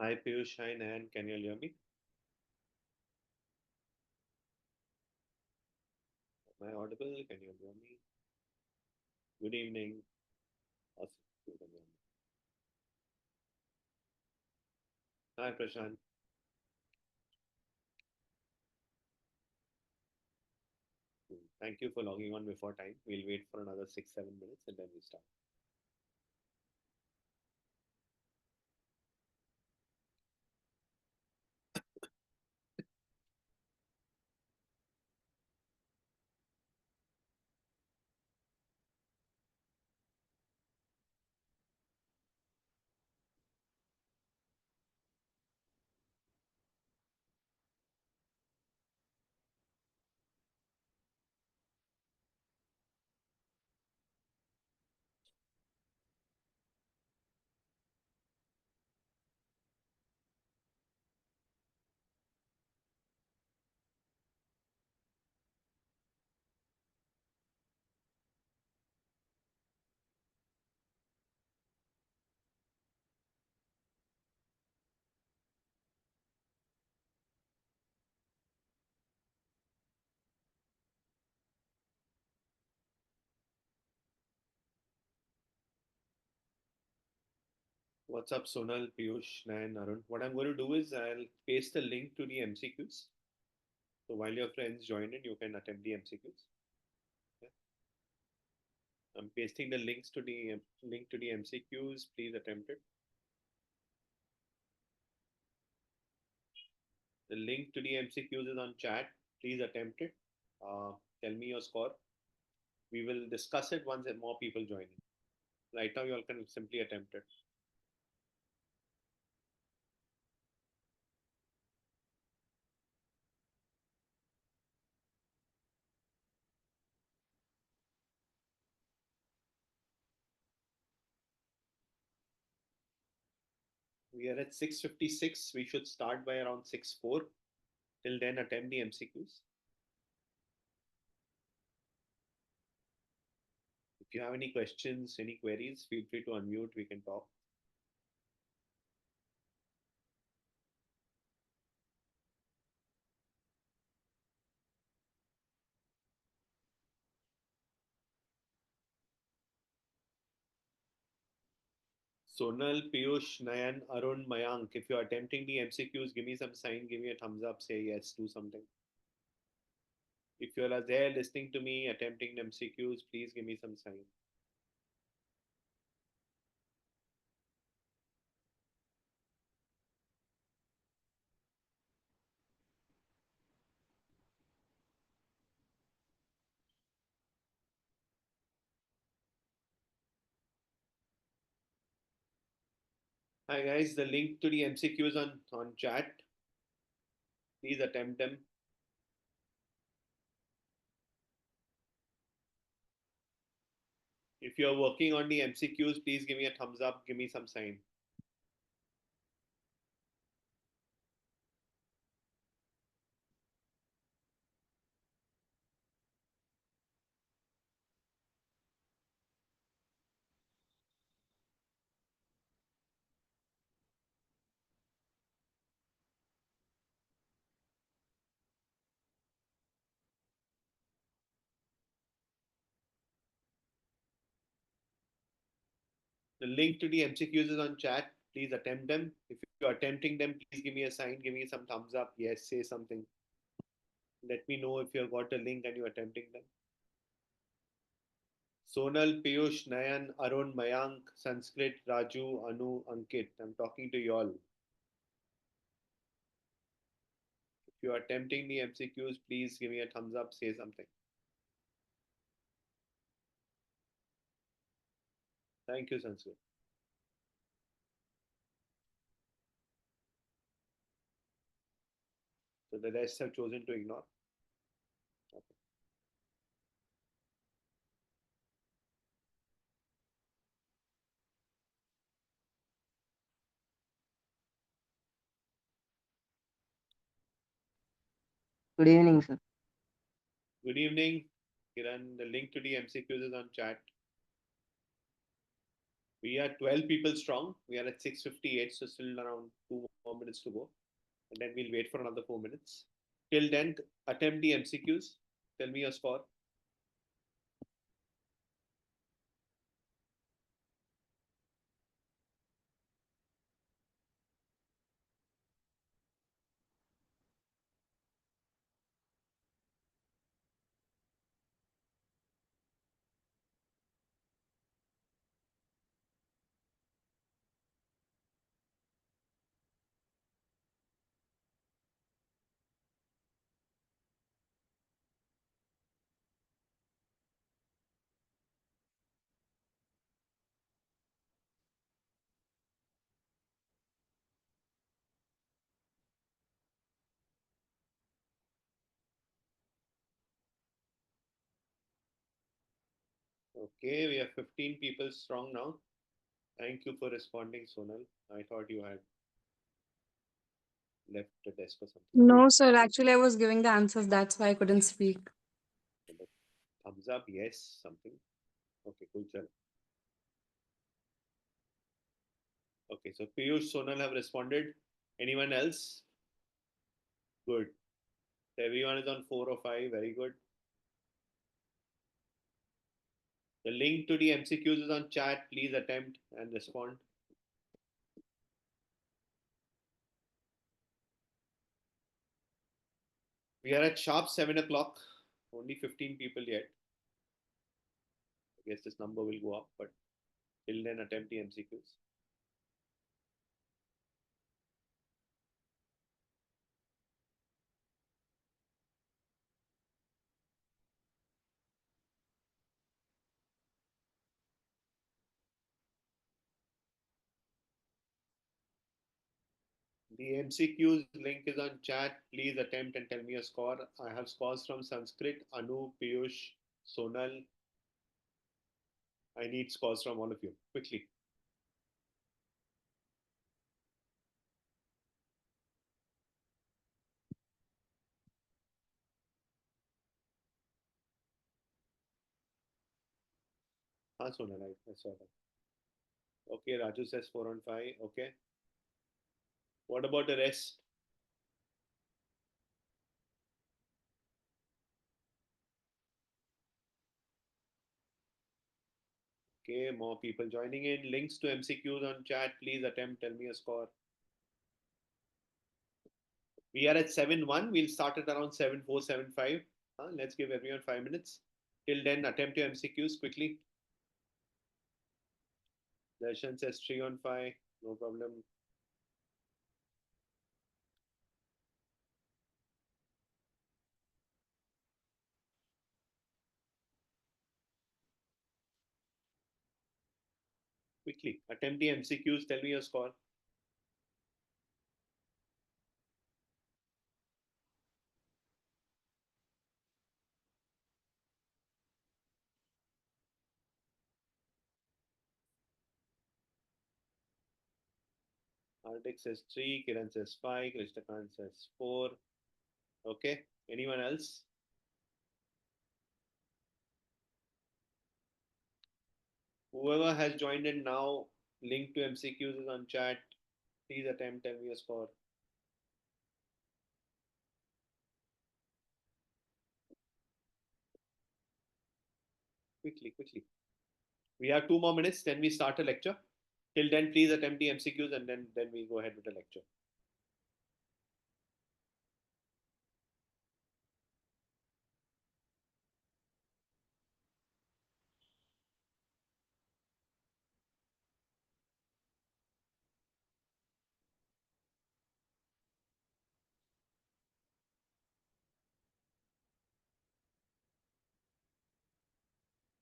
Hi Piyush, hi Nan, can you hear me? Am I audible? Can you hear me? Good evening. Awesome. You can hear me. Hi Prashant. Thank you for logging on before time. We'll wait for another 6-7 minutes and then we start. What's up Sonal, Piyush, Nan, Arun? What I'm going to do is I'll paste the link to the MCQs. So while your friends join in, you can attempt the MCQs. Yeah. I'm pasting the links to the link to the MCQs. Please attempt it. The link to the MCQs is on chat. Please attempt it. Tell me your score. We will discuss it once more people join in. Right now, you all can simply attempt it. We are at 6:56. We should start by around 6:04. Till then, attempt the MCQs. If you have any questions, any queries, feel free to unmute. We can talk. Sonal, Piyush, Nayan, Arun, Mayank, if you're attempting the MCQs, give me some sign, give me a thumbs up, say yes, do something. If you're there listening to me attempting the MCQs, please give me some sign. Hi guys, the link to the MCQs on chat. Please attempt them. If you're working on the MCQs, please give me a thumbs up, give me some sign. The link to the MCQs is on chat. Please attempt them. If you're attempting them, please give me a sign, give me some thumbs up. Yes, say something. Let me know if you've got a link and you're attempting them. Sonal, Piyush, Nayan, Arun, Mayank, Sanskrit, Raju, Anu, Ankit. I'm talking to you all. If you're attempting the MCQs, please give me a thumbs up, say something. Thank you, Sanskrit. So the rest have chosen to ignore. Okay. Good evening, sir. Good evening, Kiran. The link to the MCQs is on chat. We are 12 people strong. We are at 6:58, so still around 2 more minutes to go. And then we'll wait for another 4 minutes. Till then, attempt the MCQs. Tell me your score. Okay, we have 15 people strong now. Thank you for responding, Sonal. I thought you had left the desk or something. No, sir. Actually, I was giving the answers. That's why I couldn't speak. But thumbs up, yes, something. Okay, cool. Chal. Okay, so Piyush, Sonal have responded. Anyone else? Good. So everyone is on 4 or 5. Very good. The link to the MCQs is on chat. Please attempt and respond. We are at sharp 7 o'clock. Only 15 people yet. I guess this number will go up, but till then, attempt the MCQs. The MCQs link is on chat. Please attempt and tell me your score. I have scores from Sanskrit, Anu, Piyush, Sonal. I need scores from all of you quickly. Sonal, I saw that. Okay, Raju says 4 on 5. Okay. What about the rest? Okay, more people joining in. Links to MCQs on chat. Please attempt. Tell me a score. We are at 7-1. We'll start at around 7-4, 7-5. Let's give everyone 5 minutes. Till then, attempt your MCQs quickly. Darshan says 3 on 5. No problem. Quickly. Attempt the MCQs. Tell me your score. Hardik says 3. Kiran says 5. Krishnakant says 4. Okay. Anyone else? Whoever has joined in now, link to MCQs is on chat. Please attempt. Tell me your score. Quickly, quickly. We have 2 more minutes. Then we start a lecture. Till then, please attempt the MCQs and then we go ahead with the lecture.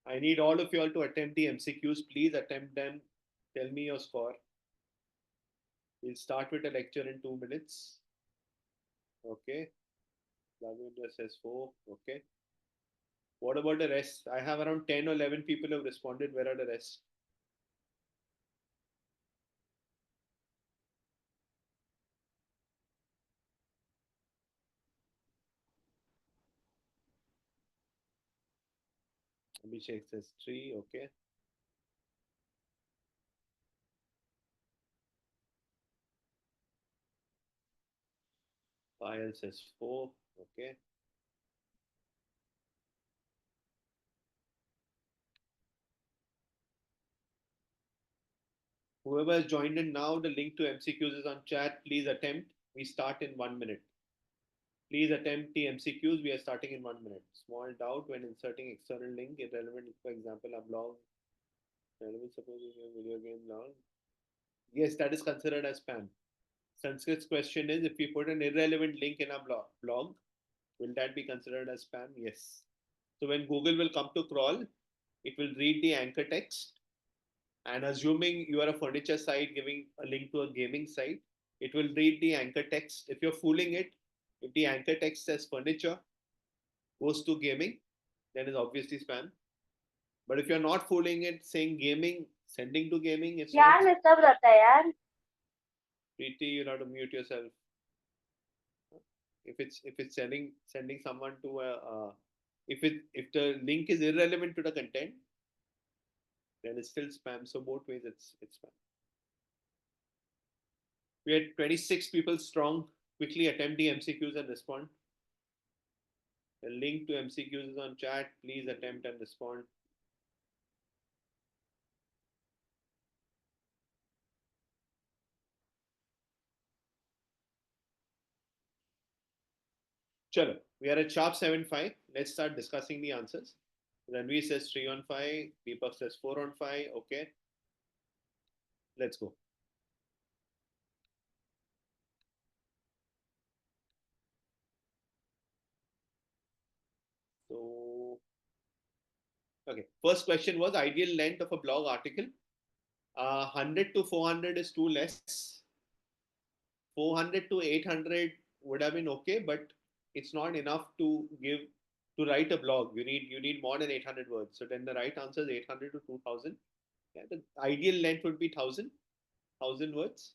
I need all of you all to attempt the MCQs. Please attempt them. Tell me your score. We'll start with a lecture in 2 minutes. Okay. Lavendra says 4. Okay. What about the rest? I have around 10 or 11 people who have responded. Where are the rest? Abhishek says 3. Okay. Payal says 4. Okay. Whoever has joined in now, the link to MCQs is on chat. Please attempt. We start in 1 minute. Please attempt the MCQs. We are starting in 1 minute. Small doubt when inserting external link irrelevant. For example, a blog. Relevant suppose a video game blog. Yes, that is considered as spam. Sanskrit's question is if we put an irrelevant link in a blog, will that be considered as spam? Yes. So when Google will come to crawl, it will read the anchor text, and assuming you are a furniture site giving a link to a gaming site, it will read the anchor text. If you're fooling it, if the anchor text says furniture, goes to gaming, then it's obviously spam. But if you're not fooling it, saying gaming, sending to gaming, it's यार not. Disturb रहता है यार. Preeti, you'll have to mute yourself. If it's sending someone to a if the link is irrelevant to the content, then it's still spam. So both ways it's spam. We had 26 people strong. Quickly attempt the MCQs and respond. The link to MCQs is on chat. Please attempt and respond. Chalo, we are at sharp 7-5. Let's start discussing the answers. Ranveer says 3 on 5. Deepak says 4 on 5. Okay. Let's go. So, okay. First question was ideal length of a blog article. 100 to 400 is too less. 400 to 800 would have been okay, but it's not enough to write a blog. You need more than 800 words. So then the right answer is 800 to 2000. Yeah, the ideal length would be 1000 words.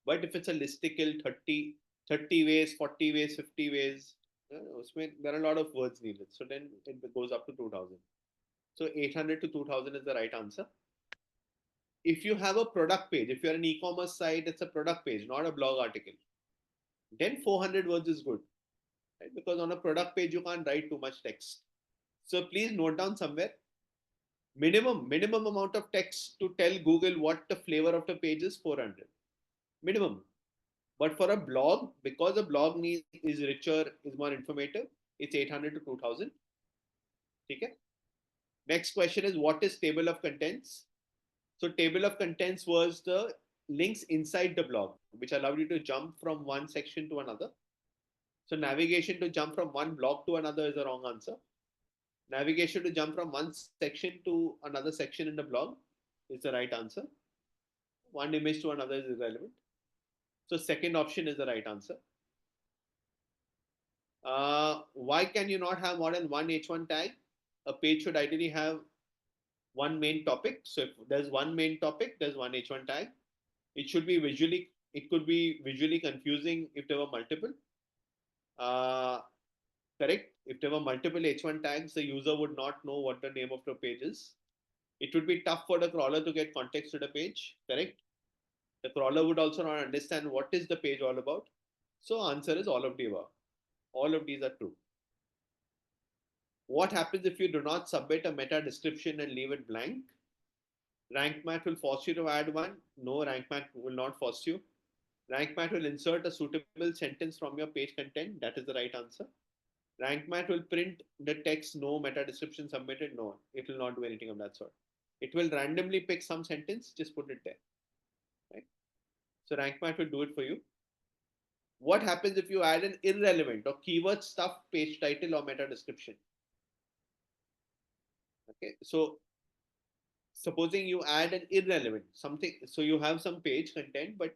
But if it's a listicle, 30 ways, 40 ways, 50 ways, there are a lot of words needed. So then it goes up to 2000. So 800 to 2000 is the right answer. If you have a product page, if you're an e-commerce site, it's a product page, not a blog article, then 400 words is good, right? Because on a product page, you can't write too much text. So please note down somewhere, minimum amount of text to tell Google what the flavor of the page is 400, minimum. But for a blog, because a blog is richer, is more informative, it's 800 to 2000. Okay. Next question is what is table of contents? So table of contents was the links inside the blog, which allowed you to jump from one section to another. So navigation to jump from one blog to another is the wrong answer. Navigation to jump from one section to another section in the blog is the right answer. One image to another is irrelevant. So second option is the right answer. Why can you not have more than one H1 tag? A page should ideally have one main topic. So if there's one main topic, there's one H1 tag. It could be visually confusing if there were multiple. Correct. If there were multiple H1 tags, the user would not know what the name of the page is. It would be tough for the crawler to get context to the page. Correct. The crawler would also not understand what is the page all about. So answer is all of the above. All of these are true. What happens if you do not submit a meta description and leave it blank? RankMath will force you to add one. No, RankMath will not force you. RankMath will insert a suitable sentence from your page content. That is the right answer. RankMath will print the text, no meta description submitted. No, it will not do anything of that sort. It will randomly pick some sentence, just put it there. Right? So RankMath will do it for you. What happens if you add an irrelevant or keyword stuff page title or meta description? Okay, so supposing you add an irrelevant something, so you have some page content, but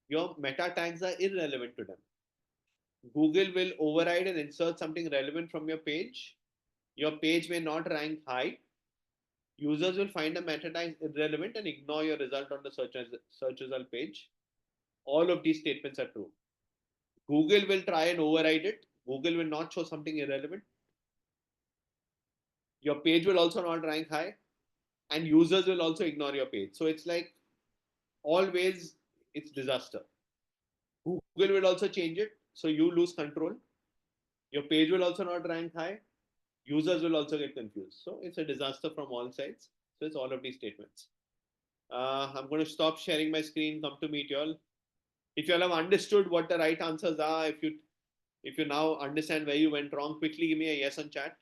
your meta tags are irrelevant to them. Google will override and insert something relevant from your page. Your page may not rank high. Users will find the meta tag irrelevant and ignore your result on the search result page. All of these statements are true. Google will try and override it. Google will not show something irrelevant. Your page will also not rank high, and users will also ignore your page. So it's like always it's disaster. Google will also change it. So you lose control. Your page will also not rank high. Users will also get confused. So it's a disaster from all sides. So it's all of these statements. I'm going to stop sharing my screen. Come to meet you all. If you all have understood what the right answers are, if you now understand where you went wrong, quickly give me a yes on chat.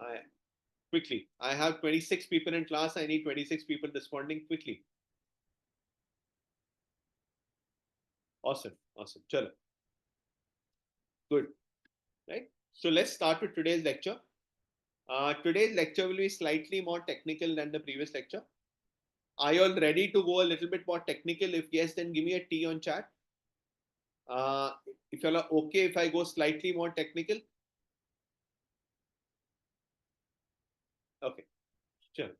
I quickly. I have 26 people in class. I need 26 people responding quickly. Awesome. Awesome. Chalo. Good. Right. So let's start with today's lecture. Today's lecture will be slightly more technical than the previous lecture. Are you all ready to go a little bit more technical? If yes, then give me a T on chat. Uh, if you all are okay if I go slightly more technical. Okay. Sure.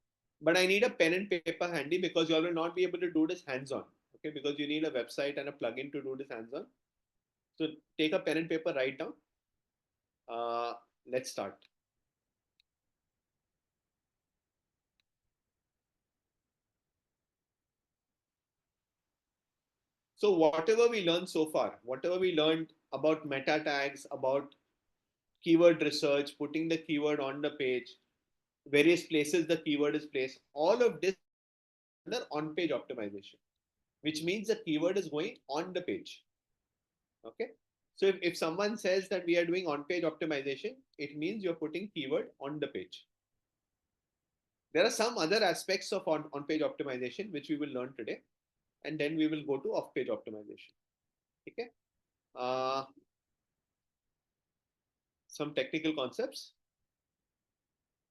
But I need a pen and paper handy because you all will not be able to do this hands-on. Okay, because you need a website and a plugin to do this hands-on. So take a pen and paper, write down. Let's start. So whatever we learned so far, whatever we learned about meta tags, about keyword research, putting the keyword on the page, various places the keyword is placed, all of this under on-page optimization, which means the keyword is going on the page. Okay. So if someone says that we are doing on-page optimization, it means you're putting keyword on the page. There are some other aspects of on-page optimization which we will learn today, and then we will go to off-page optimization. Okay. Some technical concepts.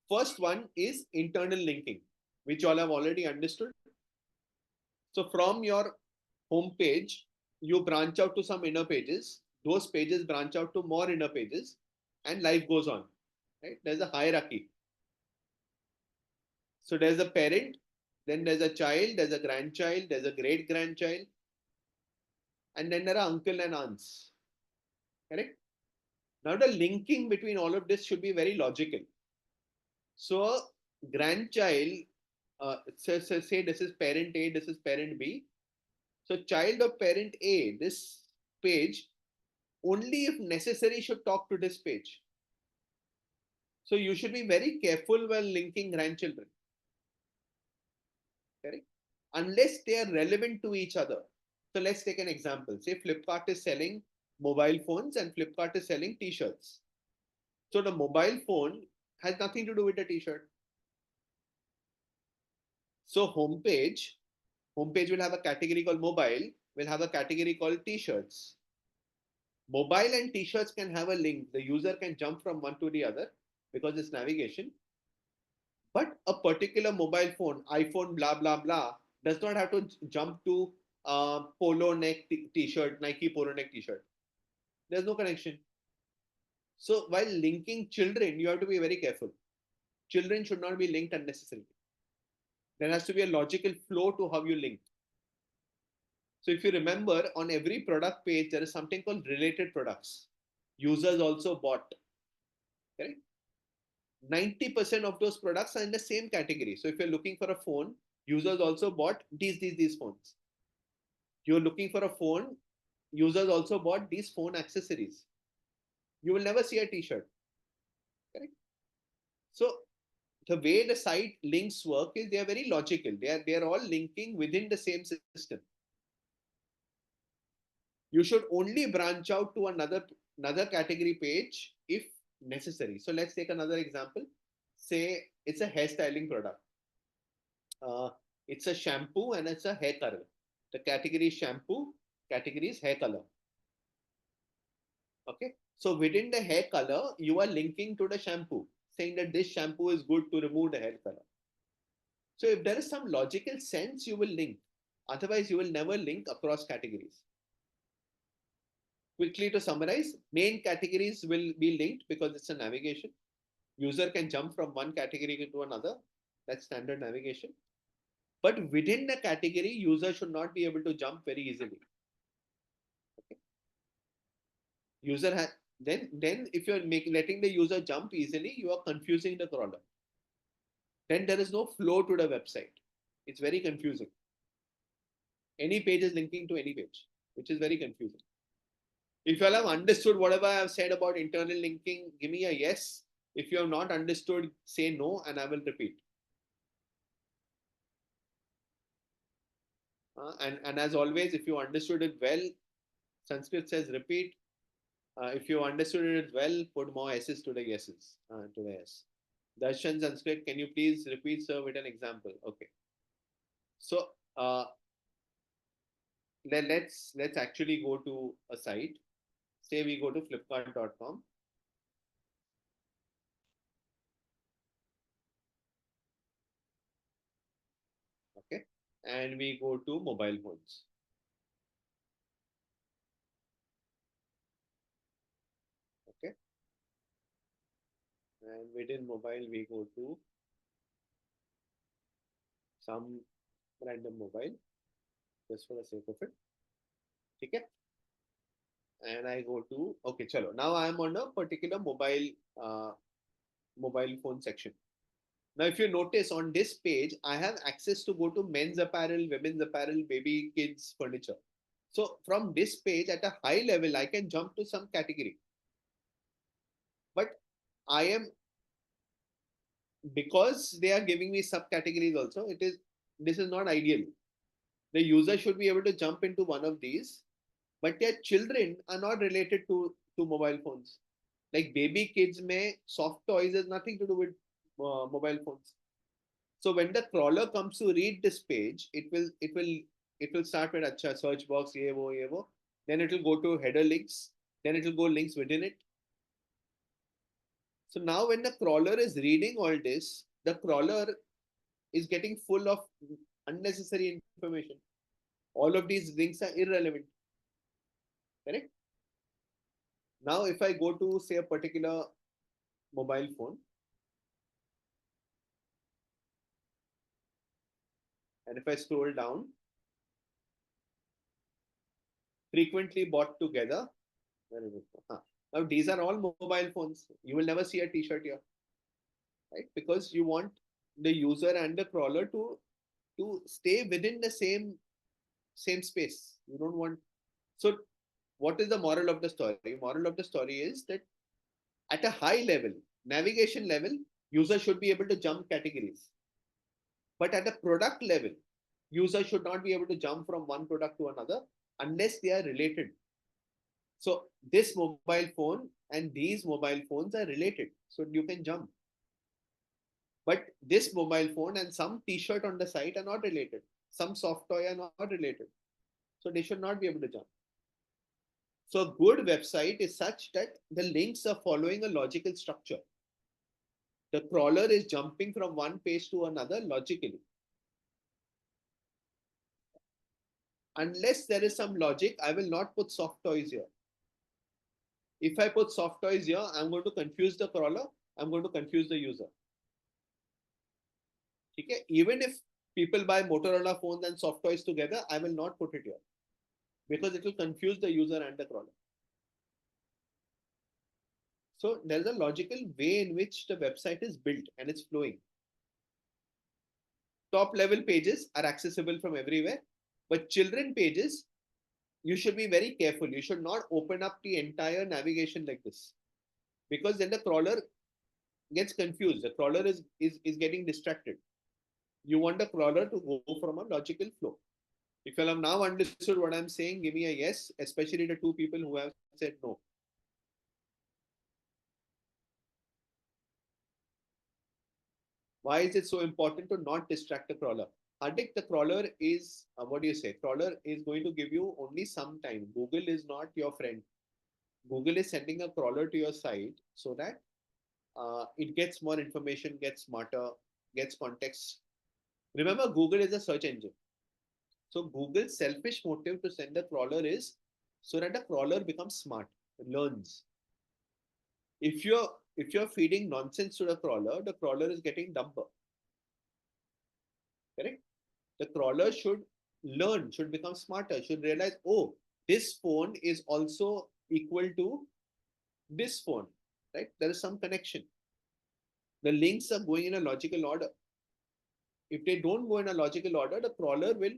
First one is internal linking, which all have already understood. So from your home page, you branch out to some inner pages. Those pages branch out to more inner pages, and life goes on. Right? There's a hierarchy. So there's a parent, then there's a child, there's a grandchild, there's a great grandchild, and then there are uncle and aunts. Correct? Now the linking between all of this should be very logical. So grandchild, say this is parent A, this is parent B. So child of parent A, this page, only if necessary should talk to this page. So you should be very careful while linking grandchildren. Correct? Unless they are relevant to each other. So let's take an example. Say Flipkart is selling mobile phones and Flipkart is selling t-shirts. So the mobile phone has nothing to do with the t-shirt. So homepage will have a category called mobile, will have a category called t-shirts. Mobile and t-shirts can have a link. The user can jump from one to the other because it's navigation. But a particular mobile phone, iPhone, blah, blah, blah, does not have to jump to polo neck t-shirt, Nike polo neck t-shirt. There's no connection. So while linking children, you have to be very careful. Children should not be linked unnecessarily. There has to be a logical flow to how you link. So if you remember, on every product page, there is something called related products. Users also bought. Correct? 90% of those products are in the same category. So if you're looking for a phone, users also bought these phones. You're looking for a phone, users also bought these phone accessories. You will never see a t-shirt. Correct? So the way the site links work is they are very logical. They are all linking within the same system. You should only branch out to another category page if necessary. So let's take another example. Say it's a hairstyling product. It's a shampoo and it's a hair color. The category is shampoo, category is hair color. Okay. So within the hair color, you are linking to the shampoo, saying that this shampoo is good to remove the hair color. So if there is some logical sense, you will link. Otherwise, you will never link across categories. Quickly to summarize, main categories will be linked because it's a navigation. User can jump from one category to another. That's standard navigation. But within the category, user should not be able to jump very easily. Okay. User has then if you're letting the user jump easily, you are confusing the crawler. then there is no flow to the website. It's very confusing. Any page is linking to any page, which is very confusing. If you all have understood whatever I have said about internal linking, give me a yes. If you have not understood, say no, and I will repeat. And as always, if you understood it well, Sanskrit says repeat. If you understood it well, put more S's to the yeses, to the S. Darshan Sanskrit, can you please repeat, sir, with an example? Okay. So let's actually go to a site. Say we go to flipkart.com. Okay. And we go to mobile phones. Okay. And within mobile, we go to some random mobile, just for the sake of it. Okay. And I go to, okay, chalo. Now I am on a particular mobile phone section. Now, if you notice on this page, I have access to go to men's apparel, women's apparel, baby, kids, furniture. So from this page at a high level, I can jump to some category. But I am, because they are giving me subcategories also, this is not ideal. The user should be able to jump into one of these, but their children are not related to mobile phones. Like baby kids may soft toys has nothing to do with mobile phones. So when the crawler comes to read this page, it will start with acha search box ye wo. Then it will go to header links. Then it will go links within it. So now when the crawler is reading all this, the crawler is getting full of unnecessary information. All of these links are irrelevant. Correct? Now if I go to say a particular mobile phone, and if I scroll down, frequently bought together, where is it? Now these are all mobile phones. You will never see a t-shirt here, right? Because you want the user and the crawler to stay within the same space. You don't want. So what is the moral of the story? Moral of the story is that at a high level, navigation level, user should be able to jump categories. But at a product level, user should not be able to jump from one product to another unless they are related. So this mobile phone and these mobile phones are related. So you can jump. But this mobile phone and some t-shirt on the site are not related. Some soft toy are not related. So they should not be able to jump. So a good website is such that the links are following a logical structure. The crawler is jumping from one page to another logically. Unless there is some logic, I will not put soft toys here. If I put soft toys here, I'm going to confuse the crawler. I'm going to confuse the user. Okay? Even if people buy Motorola phones and soft toys together, I will not put it here because it will confuse the user and the crawler. So there's a logical way in which the website is built and it's flowing. Top level pages are accessible from everywhere, but children pages, you should be very careful. You should not open up the entire navigation like this because then the crawler gets confused. The crawler is getting distracted. You want the crawler to go from a logical flow. If you have now understood what I'm saying, give me a yes, especially the two people who have said no. Why is it so important to not distract the crawler? Hardik, the crawler is, what do you say? Crawler is going to give you only some time. Google is not your friend. Google is sending a crawler to your site so that it gets more information, gets smarter, gets context. Remember, Google is a search engine. So Google's selfish motive to send a crawler is so that the crawler becomes smart, learns. If you're feeding nonsense to the crawler is getting dumber. Correct? The crawler should learn, should become smarter, should realize, oh, this phone is also equal to this phone, right? There is some connection. The links are going in a logical order. if they don't go in a logical order, the crawler will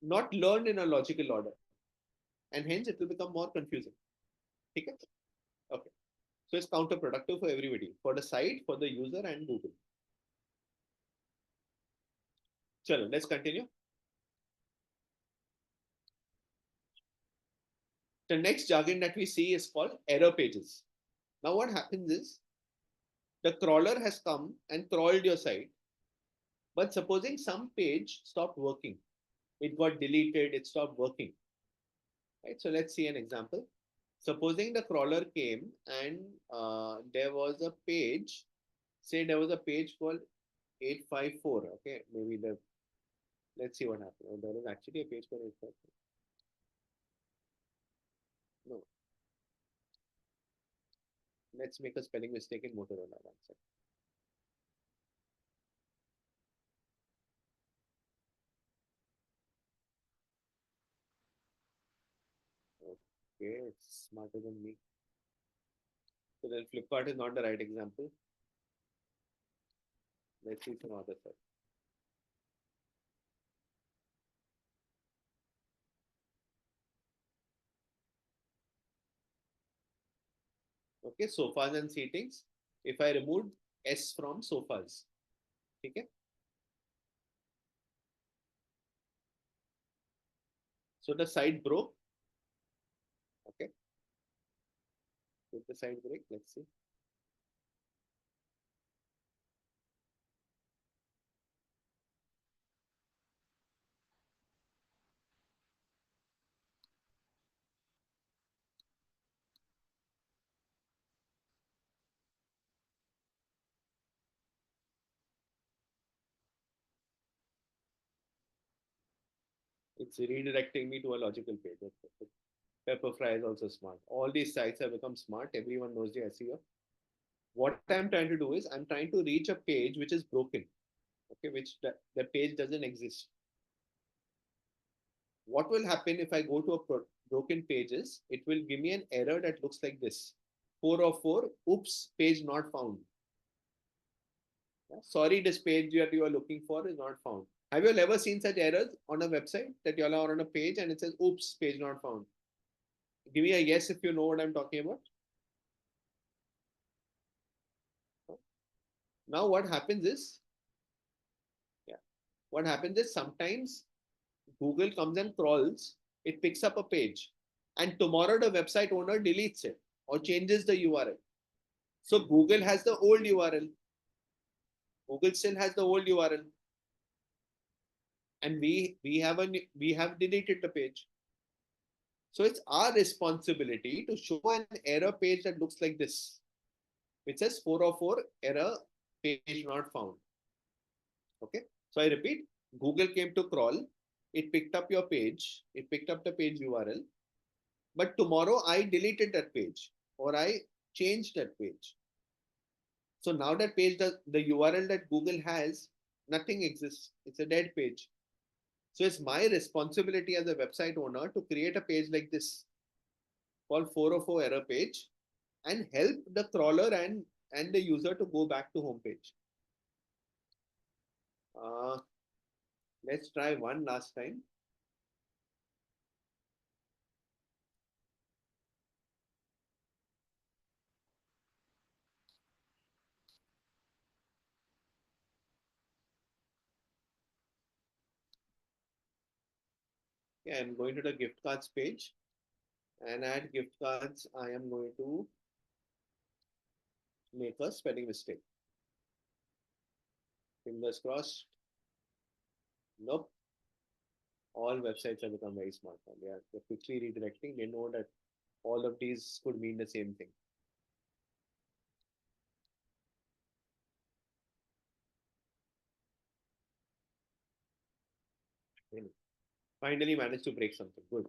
not learn in a logical order, and hence it will become more confusing. Okay. Okay. So it's counterproductive for everybody, for the site, for the user, and Google. Chalo, let's continue. The next jargon that we see is called error pages. Now, what happens is the crawler has come and crawled your site, but supposing some page stopped working, it got deleted, it stopped working. Right? So let's see an example. Supposing the crawler came and there was a page, say there was a page called 854. Okay, maybe let's see what happened. Oh, there is actually a page called 854. No, let's make a spelling mistake in Motorola. One second. Okay, it's smarter than me. So then Flipkart is not the right example. Let's see some other side. Okay, sofas and seatings. If I remove S from sofas, okay. So the site broke. Okay, did the site break? Let's see. It's redirecting me to a logical page. Okay. Pepperfry is also smart. All these sites have become smart. Everyone knows the SEO. What I'm trying to do is I'm trying to reach a page which is broken. Okay, which the page doesn't exist. What will happen if I go to a broken pages? It will give me an error that looks like this: 404. Oops, page not found. Yeah? Sorry, this page that you are looking for is not found. Have you all ever seen such errors on a website that you all are on a page and it says, oops, page not found? Give me a yes if you know what I'm talking about. Now, what happens is, yeah, what happens is sometimes Google comes and crawls, it picks up a page, and tomorrow the website owner deletes it or changes the URL. So Google has the old URL. Google still has the old URL, and we have deleted the page. So it's our responsibility to show an error page that looks like this, which says 404 error page not found. Okay. So I repeat, Google came to crawl. It picked up your page. It picked up the page URL. But tomorrow I deleted that page or I changed that page. So now that page, the URL that Google has, nothing exists. It's a dead page. So it's my responsibility as a website owner to create a page like this called 404 error page and help the crawler and the user to go back to homepage. Let's try one last time. Okay, I'm going to the gift cards page, and add gift cards, I am going to make a spelling mistake. Fingers crossed. Nope. All websites have become very smart now. They're quickly redirecting. They know that all of these could mean the same thing. Finally managed to break something. Good.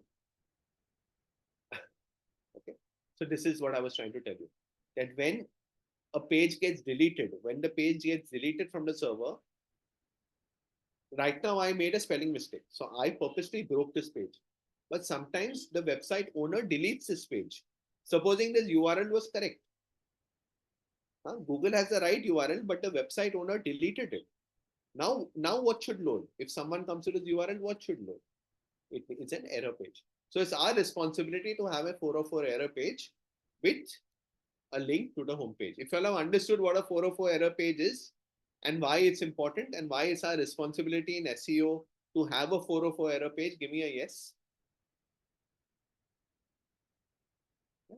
Okay. So this is what I was trying to tell you. That when a page gets deleted, when the page gets deleted from the server, right now I made a spelling mistake. So I purposely broke this page. But sometimes the website owner deletes this page. Supposing this URL was correct. Google has the right URL, but the website owner deleted it. Now what should load? If someone comes to this URL, what should load? It's an error page. So it's our responsibility to have a 404 error page with a link to the home page. If you all have understood what a 404 error page is and why it's important and why it's our responsibility in SEO to have a 404 error page, give me a yes.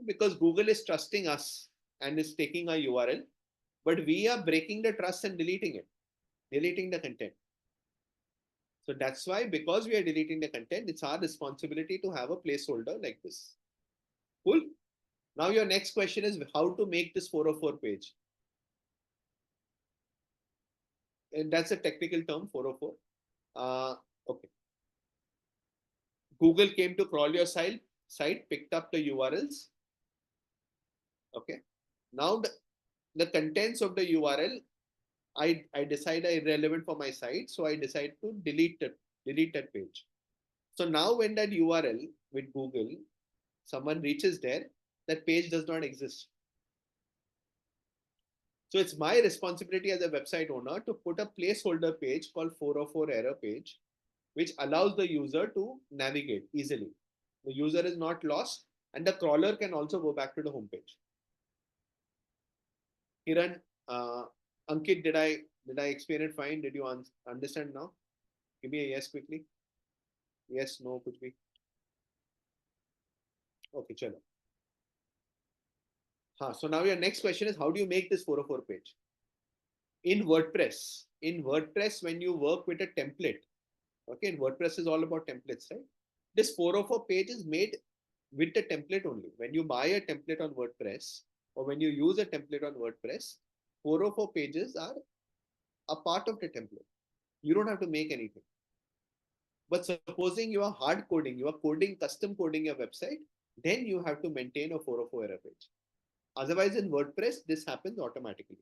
Because Google is trusting us and is taking our URL, but we are breaking the trust and deleting it, deleting the content. So that's why, because we are deleting the content, it's our responsibility to have a placeholder like this. Cool. Now your next question is how to make this 404 page. And that's a technical term, 404. Okay. Google came to crawl your site, picked up the URLs. Okay. Now the contents of the URL, I decide are irrelevant for my site. So I decide to delete that page. So now when that URL with Google, someone reaches there, that page does not exist. So it's my responsibility as a website owner to put a placeholder page called 404 error page, which allows the user to navigate easily. The user is not lost, and the crawler can also go back to the homepage. Kiran, Ankit, did I explain it fine? Did you understand now? Give me a yes quickly. Yes, no, kuch bhi. Okay, chalo. So now your next question is how do you make this 404 page? In WordPress, when you work with a template, okay, and WordPress is all about templates, right? This 404 page is made with the template only. When you buy a template on WordPress or when you use a template on WordPress, 404 pages are a part of the template. You don't have to make anything. But supposing you are hard coding, you are custom coding your website, then you have to maintain a 404 error page. Otherwise, in WordPress, this happens automatically.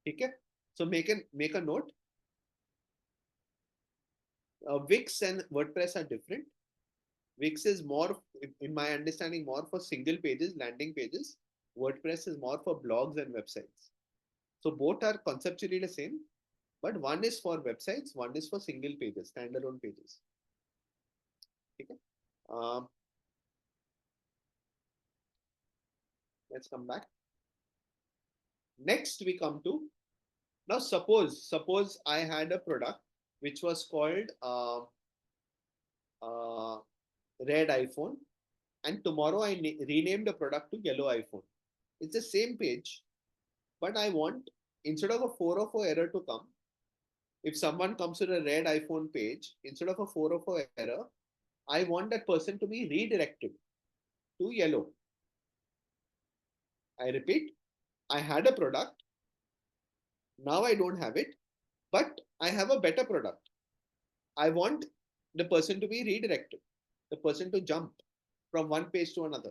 Okay? So make a note. Wix and WordPress are different. Wix is more, in my understanding, more for single pages, landing pages. WordPress is more for blogs and websites. So both are conceptually the same, but one is for websites, one is for single pages, standalone pages. Okay. Let's come back. Next, we come to now. Suppose I had a product which was called red iPhone, and tomorrow I renamed the product to yellow iPhone. It's the same page, but I want, instead of a 404 error to come, if someone comes to a red iPhone page, instead of a 404 error, I want that person to be redirected to yellow. I repeat, I had a product, now I don't have it, but I have a better product. I want the person to be redirected, the person to jump from one page to another.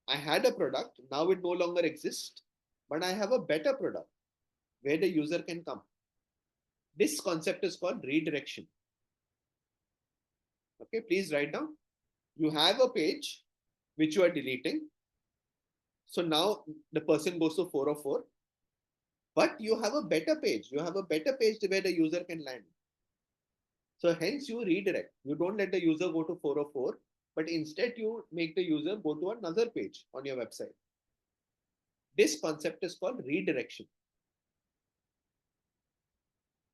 I had a product, now it no longer exists, but I have a better product where the user can come. This concept is called redirection. Okay, please write down. You have a page which you are deleting. So now the person goes to 404, but you have a better page. You have a better page where the user can land. So hence you redirect. You don't let the user go to 404, but instead you make the user go to another page on your website. This concept is called redirection.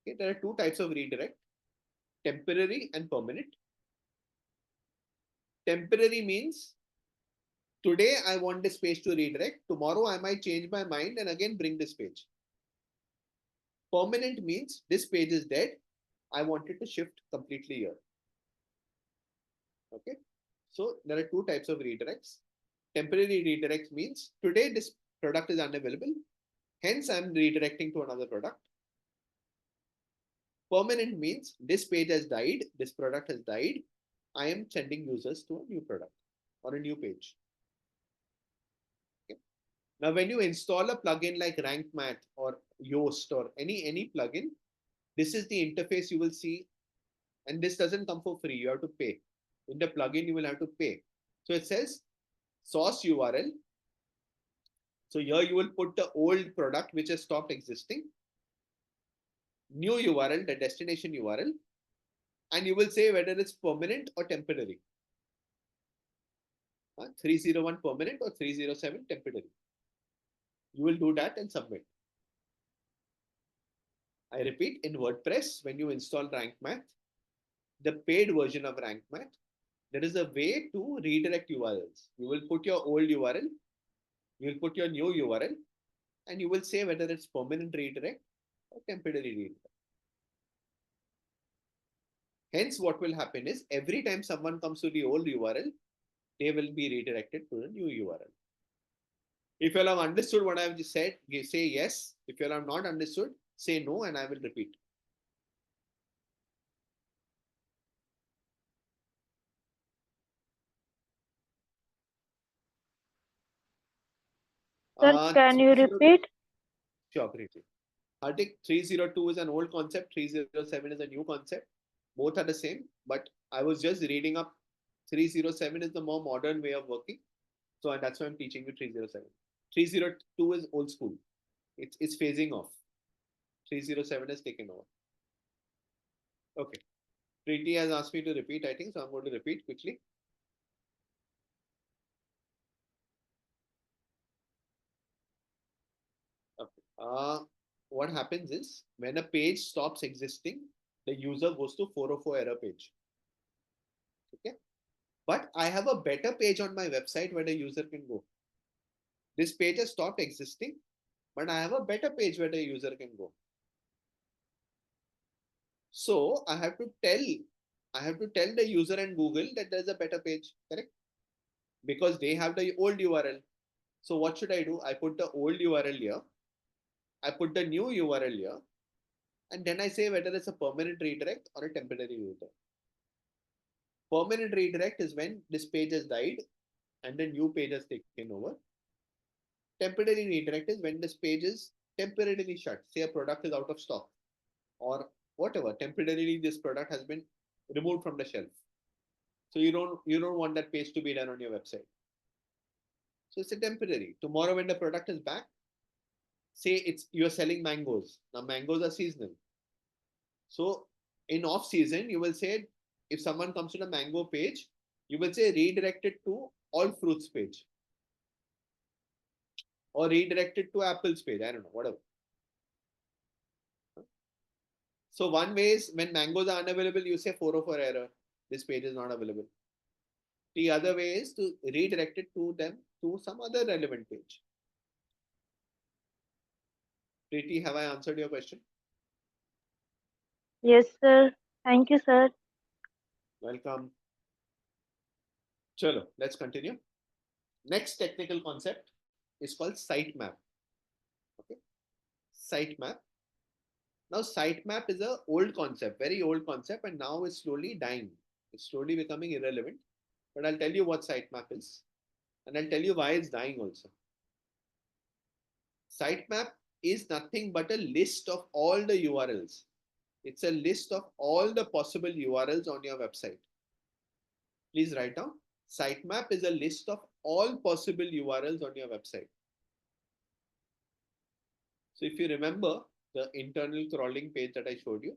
Okay, there are two types of redirect, temporary and permanent. Temporary means today I want this page to redirect. Tomorrow I might change my mind and again bring this page. Permanent means this page is dead. I want it to shift completely here. Okay. So there are two types of redirects. Temporary redirects means today this product is unavailable. Hence I'm redirecting to another product. Permanent means this page has died. This product has died. I am sending users to a new product or a new page. Okay. Now, when you install a plugin like Rank Math or Yoast or any plugin, this is the interface you will see, and this doesn't come for free. You have to pay. In the plugin, you will have to pay. So it says source URL. So here you will put the old product which has stopped existing. new URL, the destination URL, and you will say whether it's permanent or temporary. 301 permanent or 307 temporary. You will do that and submit. I repeat, in WordPress, when you install Rank Math, the paid version of Rank Math, there is a way to redirect URLs. You will put your old URL, you will put your new URL, and you will say whether it's permanent redirect or temporary redirect. Hence, what will happen is every time someone comes to the old URL, they will be redirected to the new URL. If you all have understood what I have just said, say yes. If you all have not understood, say no, and I will repeat. Sir, can you 302 repeat? Sure, greatly. Hardik, 302 is an old concept, 307 is a new concept. Both are the same, but I was just reading up 307 is the more modern way of working. So that's why I'm teaching you 307. 302 is old school. It's phasing off. 307 is taken over. Okay. Preeti has asked me to repeat, I think, so I'm going to repeat quickly. Okay. What happens is when a page stops existing, the user goes to 404 error page. Okay. But I have a better page on my website where the user can go. This page has stopped existing, but I have a better page where the user can go. So I have to tell the user and Google that there's a better page, correct? Because they have the old URL. So what should I do? I put the old URL here. I put the new URL here. And then I say whether it's a permanent redirect or a temporary redirect. Permanent redirect is when this page has died and the new page has taken over. Temporary redirect is when this page is temporarily shut. Say a product is out of stock or whatever. Temporarily, this product has been removed from the shelf. So you don't want that page to be done on your website. So it's a temporary. Tomorrow, when the product is back, say you're selling mangoes. Now mangoes are seasonal. So in off season, you will say if someone comes to the mango page, you will say redirected to all fruits page or redirected to apples page. I don't know, whatever. So one way is when mangoes are unavailable, you say 404 error. This page is not available. The other way is to redirect it to them to some other relevant page. Preeti, have I answered your question? Yes, sir. Thank you, sir. Welcome. Chalo, let's continue. Next technical concept is called sitemap. Okay, sitemap. Now, sitemap is an old concept, very old concept, and now it's slowly dying. It's slowly becoming irrelevant. But I'll tell you what sitemap is, and I'll tell you why it's dying also. Sitemap is nothing but a list of all the URLs. It's a list of all the possible URLs on your website. Please write down. Sitemap is a list of all possible URLs on your website. So if you remember the internal crawling page that I showed you,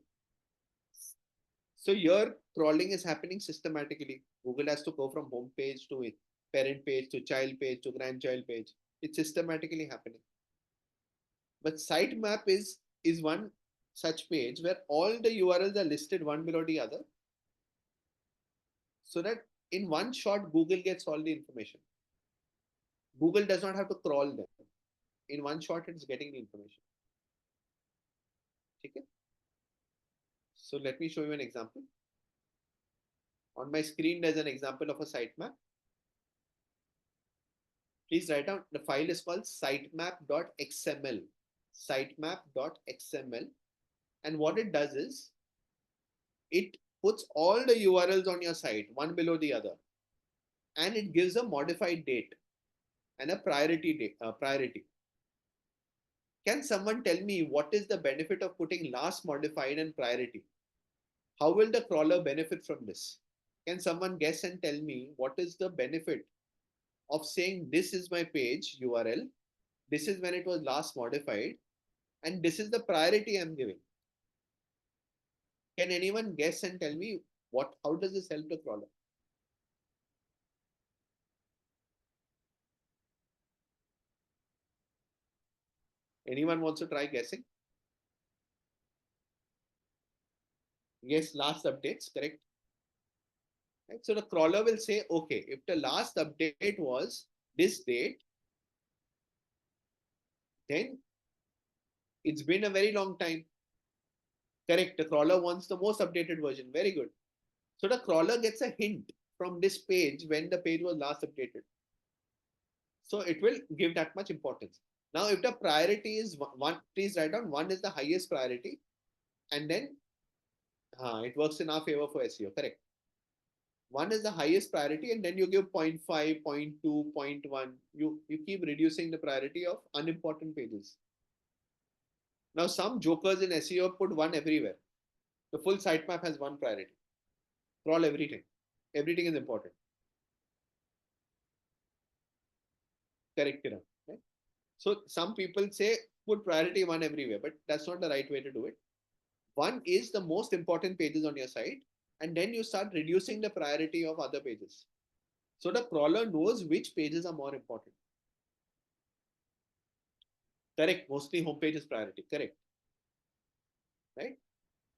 so your crawling is happening systematically. Google has to go from home page to parent page to child page to grandchild page. It's systematically happening. But sitemap is one such page where all the URLs are listed one below the other, so that in one shot Google gets all the information. Google does not have to crawl them. In one shot, it's getting the information. Okay. So let me show you an example. On my screen, there's an example of a sitemap. Please write down, the file is called sitemap.xml. Sitemap.xml. And what it does is, it puts all the URLs on your site, one below the other. And it gives a modified date and a priority. Can someone tell me what is the benefit of putting last modified and priority? How will the crawler benefit from this? Can someone guess and tell me what is the benefit of saying this is my page URL, this is when it was last modified, and this is the priority I'm giving? Can anyone guess and tell me how does this help the crawler? Anyone wants to try guessing? Yes, last updates, correct? Right? So the crawler will say, okay, if the last update was this date, then it's been a very long time. Correct. The crawler wants the most updated version. Very good. So the crawler gets a hint from this page when the page was last updated. So it will give that much importance. Now, if the priority is one, please write down one is the highest priority, and then it works in our favor for SEO. Correct. One is the highest priority, and then you give 0.5, 0.2, 0.1. You keep reducing the priority of unimportant pages. Now, some jokers in SEO put one everywhere. The full sitemap has one priority. Crawl everything. Everything is important. Correct, Kiran. Right? So some people say put priority one everywhere, but that's not the right way to do it. One is the most important pages on your site, and then you start reducing the priority of other pages. So the crawler knows which pages are more important. Correct. Mostly homepage is priority. Correct. Right.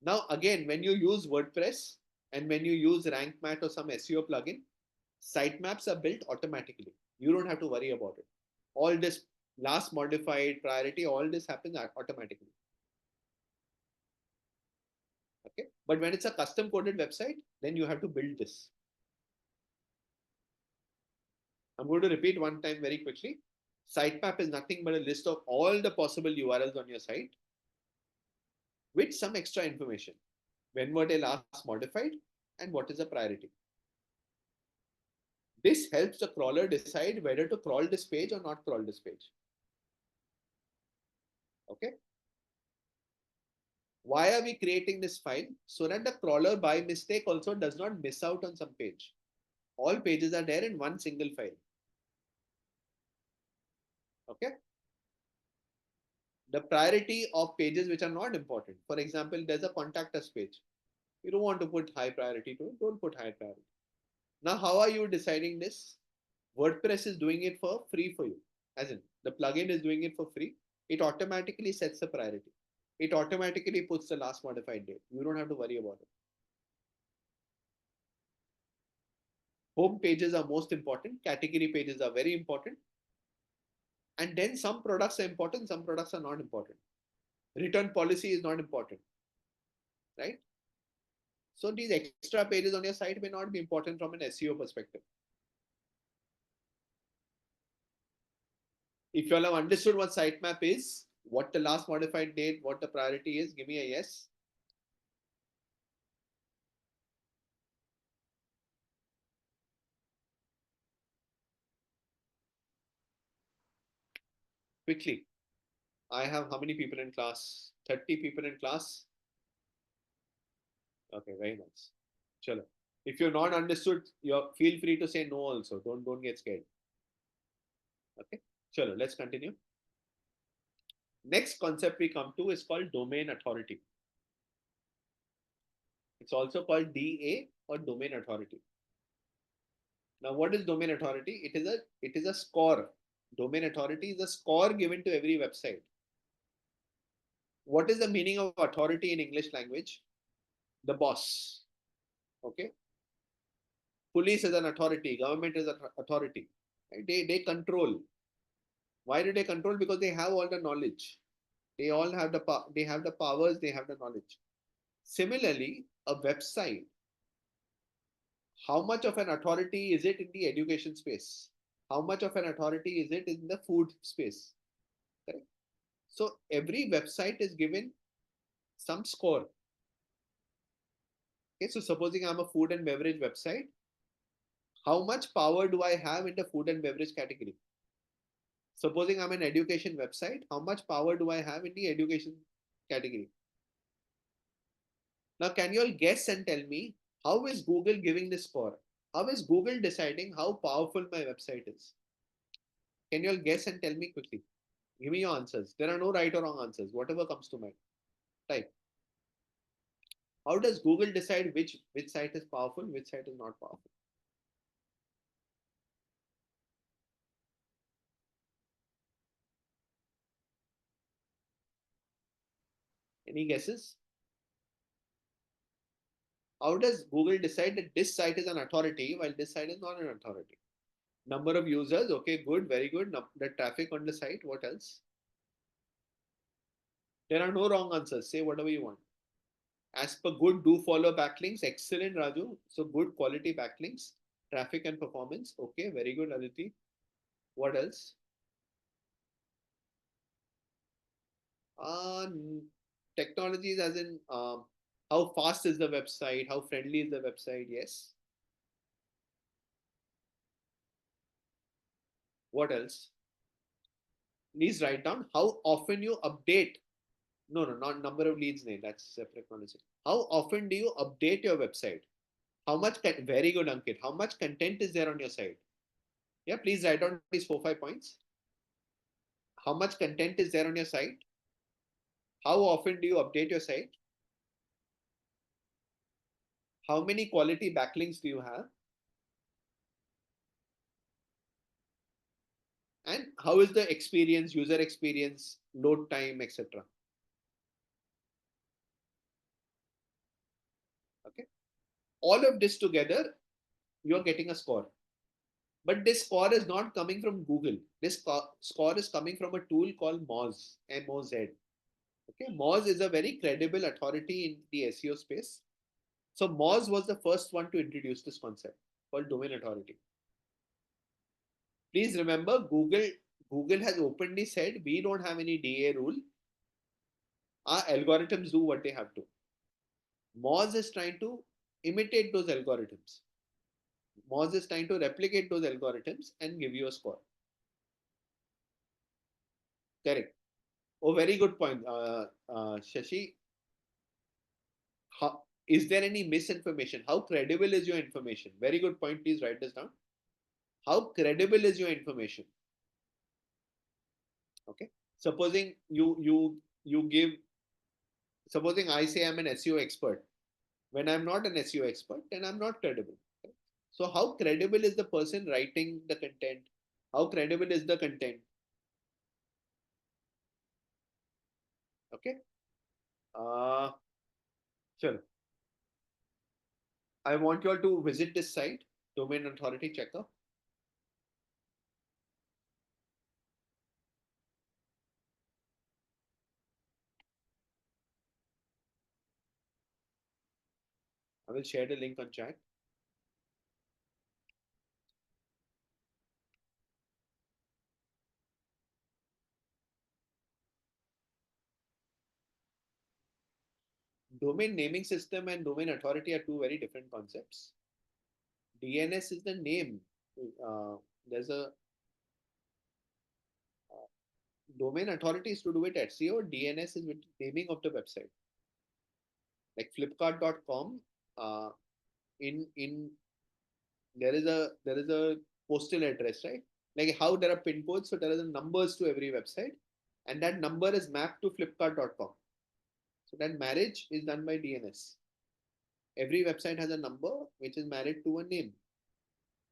Now, again, when you use WordPress and when you use RankMath or some SEO plugin, sitemaps are built automatically. You don't have to worry about it. All this last modified priority, all this happens automatically. Okay. But when it's a custom coded website, then you have to build this. I'm going to repeat one time very quickly. Sitemap is nothing but a list of all the possible URLs on your site with some extra information. When were they last modified and what is the priority? This helps the crawler decide whether to crawl this page or not crawl this page. Okay. Why are we creating this file? So that the crawler by mistake also does not miss out on some page. All pages are there in one single file. Okay. The priority of pages which are not important. For example, there's a contact us page. You don't want to put high priority to it. Don't put high priority. Now, how are you deciding this? WordPress is doing it for free for you. As in, the plugin is doing it for free. It automatically sets the priority. It automatically puts the last modified date. You don't have to worry about it. Home pages are most important. Category pages are very important. And then some products are important, some products are not important. Return policy is not important, right? So these extra pages on your site may not be important from an SEO perspective. If you all have understood what sitemap is, what the last modified date, what the priority is, give me a yes. Quickly. I have how many people in class? 30 people in class. Okay, very nice. Chalo. If you're not understood, feel free to say no also. Don't get scared. Okay. Chalo, let's continue. Next concept we come to is called domain authority. It's also called DA or domain authority. Now, what is domain authority? It is a score. Domain authority is a score given to every website. What is the meaning of authority in English language? The boss. Okay. Police is an authority. Government is an authority. Right? They control. Why do they control? Because they have all the knowledge. They all have the powers. They have the knowledge. Similarly, a website. How much of an authority is it in the education space? How much of an authority is it in the food space? Correct? So every website is given some score. Okay, so supposing I'm a food and beverage website, how much power do I have in the food and beverage category? Supposing I'm an education website, how much power do I have in the education category? Now, can you all guess and tell me how is Google giving this score? How is Google deciding how powerful my website is? Can you all guess and tell me quickly? Give me your answers. There are no right or wrong answers. Whatever comes to mind. Type. How does Google decide which site is powerful, which site is not powerful? Any guesses? How does Google decide that this site is an authority while this site is not an authority? Number of users, okay, good, very good. The traffic on the site, what else? There are no wrong answers. Say whatever you want. As per good, do follow backlinks. Excellent, Raju. So good quality backlinks, traffic and performance. Okay, very good, Aditi. What else? Uh, Technologies as in how fast is the website, how friendly is the website? Yes. What else? Please write down how often you update. No, no, not number of leads. Name. That's separate conversation. How often do you update your website? How much? Very good, Ankit. How much content is there on your site? Yeah, please write down these 4 5 points. How much content is there on your site? How often do you update your site? How many quality backlinks do you have? And how is the experience, user experience, load time, etc. Okay. All of this together, you're getting a score. But this score is not coming from Google. This score is coming from a tool called Moz, M-O-Z. Okay, Moz is a very credible authority in the SEO space. So Moz was the first one to introduce this concept called domain authority. Please remember, Google has openly said we don't have any DA rule. Our algorithms do what they have to. Moz is trying to imitate those algorithms. Moz is trying to replicate those algorithms and give you a score. Correct. Oh, very good point, Shashi. Is there any misinformation? How credible is your information? Very good point. Please write this down. How credible is your information? Okay. Supposing you give. Supposing I say I'm an SEO expert. When I'm not an SEO expert, then I'm not credible. Okay? So how credible is the person writing the content? How credible is the content? Okay. Sure. I want you all to visit this site, Domain Authority Checker. I will share the link on chat. Domain naming system and domain authority are two very different concepts. DNS is the name. There's a domain authority is to do with SEO. DNS is with naming of the website. Like Flipkart.com. In there is a postal address, right? Like how there are pin codes, so there are numbers to every website, and that number is mapped to Flipkart.com. So that marriage is done by DNS. Every website has a number which is married to a name.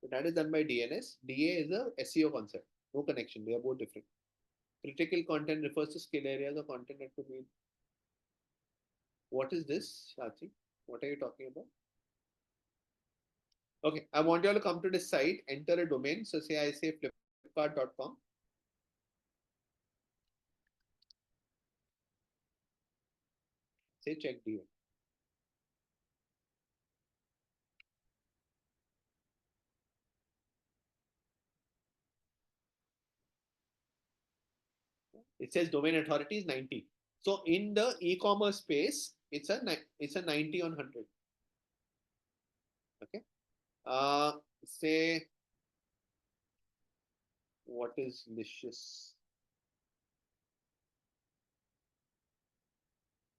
So that is done by DNS. DA is a SEO concept. No connection. They are both different. Critical content refers to skill areas of content that could be. What is this, Shachi? What are you talking about? Okay, I want you all to come to this site, enter a domain. So say I say flipkart.com. Say check DA. It says domain authority is 90. So in the e-commerce space, it's a 90 on 100. Okay. Say what is Licious?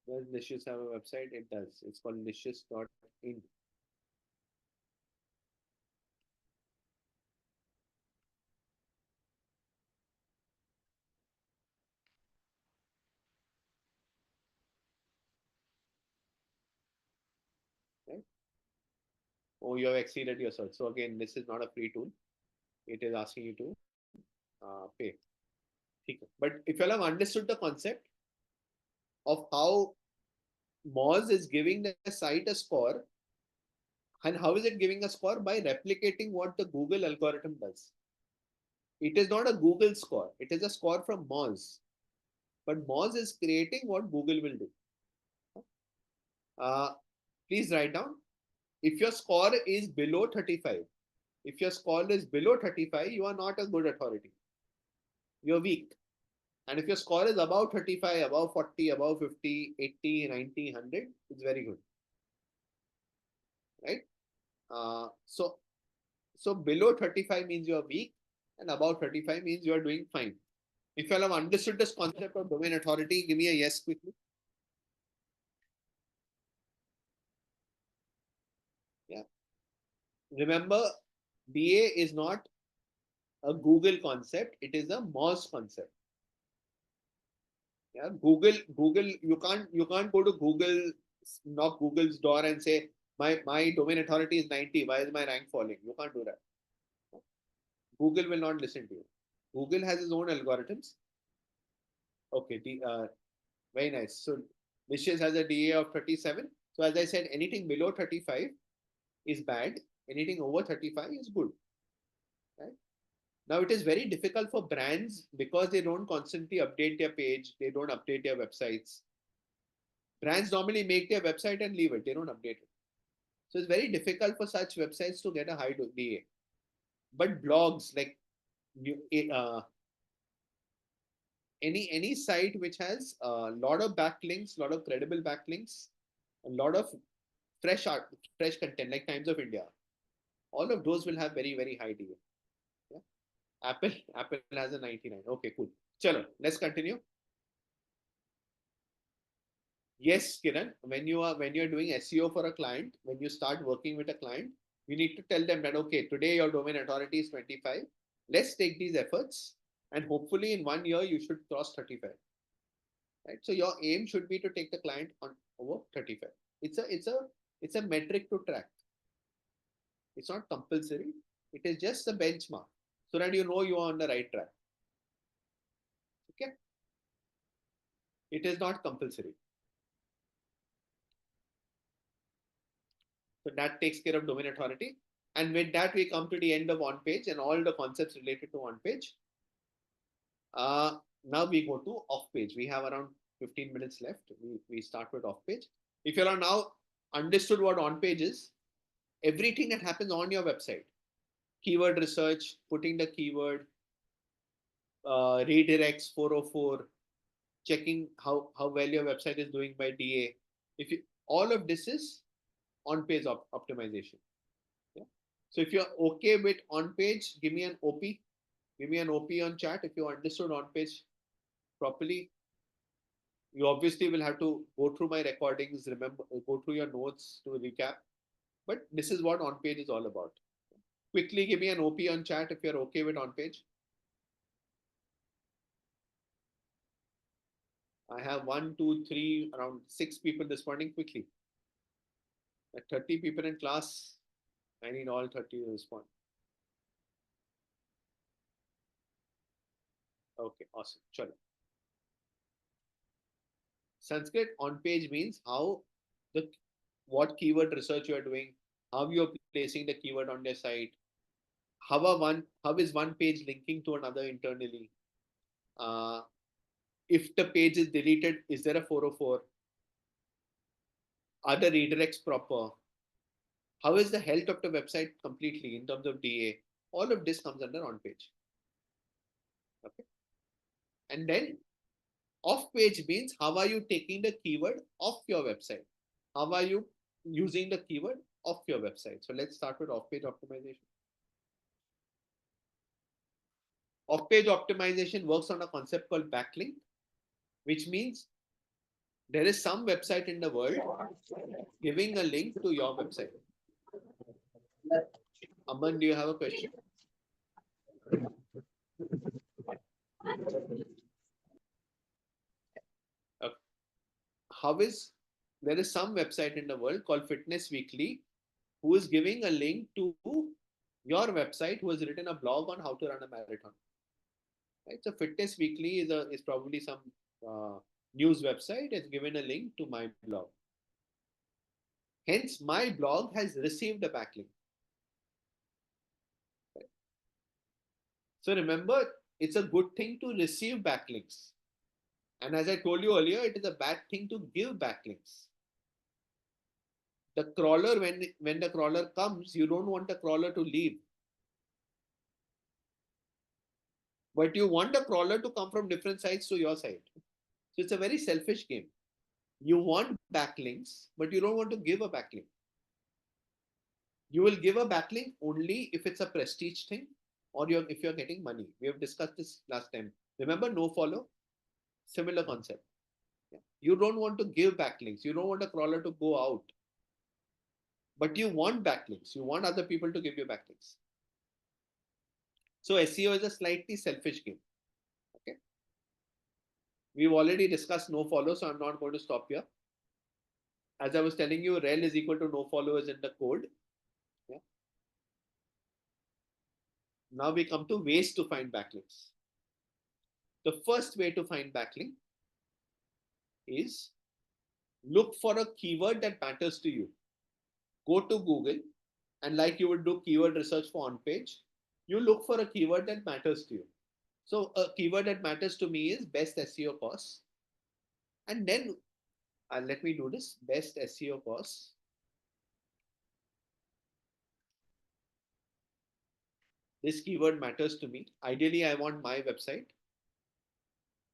Does Licious have a website? It does. It's called licious.in. Oh, you have exceeded your search. So again, this is not a free tool. It is asking you to pay. But if you all have understood the concept of how Moz is giving the site a score, and how is it giving a score? By replicating what the Google algorithm does. It is not a Google score. It is a score from Moz. But Moz is creating what Google will do. Uh, please write down. If your score is below 35, if your score is below 35, you are not a good authority. You're weak. And if your score is above 35, above 40, above 50, 80, 90, 100, it's very good. Right? So below 35 means you are weak, and above 35 means you are doing fine. If you all have understood this concept of domain authority, give me a yes quickly. Yeah. Remember, DA is not a Google concept, it is a Moz concept. Yeah, Google, you can't go to Google, knock Google's door and say, my domain authority is 90. Why is my rank falling? You can't do that. Google will not listen to you. Google has its own algorithms. Okay, very nice. So Vicious has a DA of 37. So as I said, anything below 35 is bad. Anything over 35 is good. Right? Now it is very difficult for brands because they don't constantly update their page. They don't update their websites. Brands normally make their website and leave it. They don't update it. So it's very difficult for such websites to get a high DA. But blogs like any site which has a lot of backlinks, a lot of credible backlinks, a lot of fresh content like Times of India, all of those will have very high DA. Yeah? Apple has a 99. Okay, cool. Chalo, let's continue. Yes, Kiran, when you're doing SEO for a client, when you start working with a client, you need to tell them that okay, today your domain authority is 25. Let's take these efforts, and hopefully in 1 year you should cross 35. Right? So your aim should be to take the client on over 35. It's a metric to track. It's not compulsory. It is just a benchmark so that you know you are on the right track. Okay. It is not compulsory. So that takes care of domain authority. And with that, we come to the end of on page and all the concepts related to on page. Now we go to off page. We have around 15 minutes left. We start with off page. If you are now understood what on page is, everything that happens on your website, keyword research, putting the keyword, redirects 404, checking how well your website is doing by DA. If you, all of this is on page optimization. Yeah? So if you're okay with on page, give me an OP. Give me an OP on chat if you understood on page properly. You obviously will have to go through my recordings, remember, go through your notes to recap. But this is what on page is all about. Quickly give me an OP on chat if you're okay with on page. I have 1, 2, 3, around 6 people responding quickly. At 30 people in class, I need all 30 to respond. Okay, awesome. Chalo. Sanskrit on page means what keyword research you are doing, how you are placing the keyword on their site, how is one page linking to another internally. If the page is deleted, is there a 404? Are the redirects proper? How is the health of the website completely in terms of DA? All of this comes under on page. Okay. And then off page means how are you taking the keyword off your website? How are you using the keyword off your website? So let's start with off page optimization. Off page optimization works on a concept called backlink, which means there is some website in the world giving a link to your website. Aman, do you have a question? How is there is some website in the world called Fitness Weekly who is giving a link to your website, who has written a blog on how to run a marathon. Right? So Fitness Weekly is probably some news website. It's given a link to my blog. Hence, my blog has received a backlink. Right? So remember, it's a good thing to receive backlinks. And as I told you earlier, it is a bad thing to give backlinks. The crawler, when the crawler comes, you don't want the crawler to leave. But you want the crawler to come from different sides to your site. So it's a very selfish game. You want backlinks, but you don't want to give a backlink. You will give a backlink only if it's a prestige thing or if you're getting money. We have discussed this last time. Remember, no follow? Similar concept. Yeah. You don't want to give backlinks. You don't want a crawler to go out. But you want backlinks. You want other people to give you backlinks. So SEO is a slightly selfish game. Okay. We've already discussed no follow, so I'm not going to stop here. As I was telling you, rel is equal to no follow is in the code. Yeah. Now we come to ways to find backlinks. The first way to find backlink is look for a keyword that matters to you. Go to Google and like you would do keyword research for on page, you look for a keyword that matters to you. So a keyword that matters to me is best SEO course. And then let me do this, best SEO course. This keyword matters to me. Ideally, I want my website.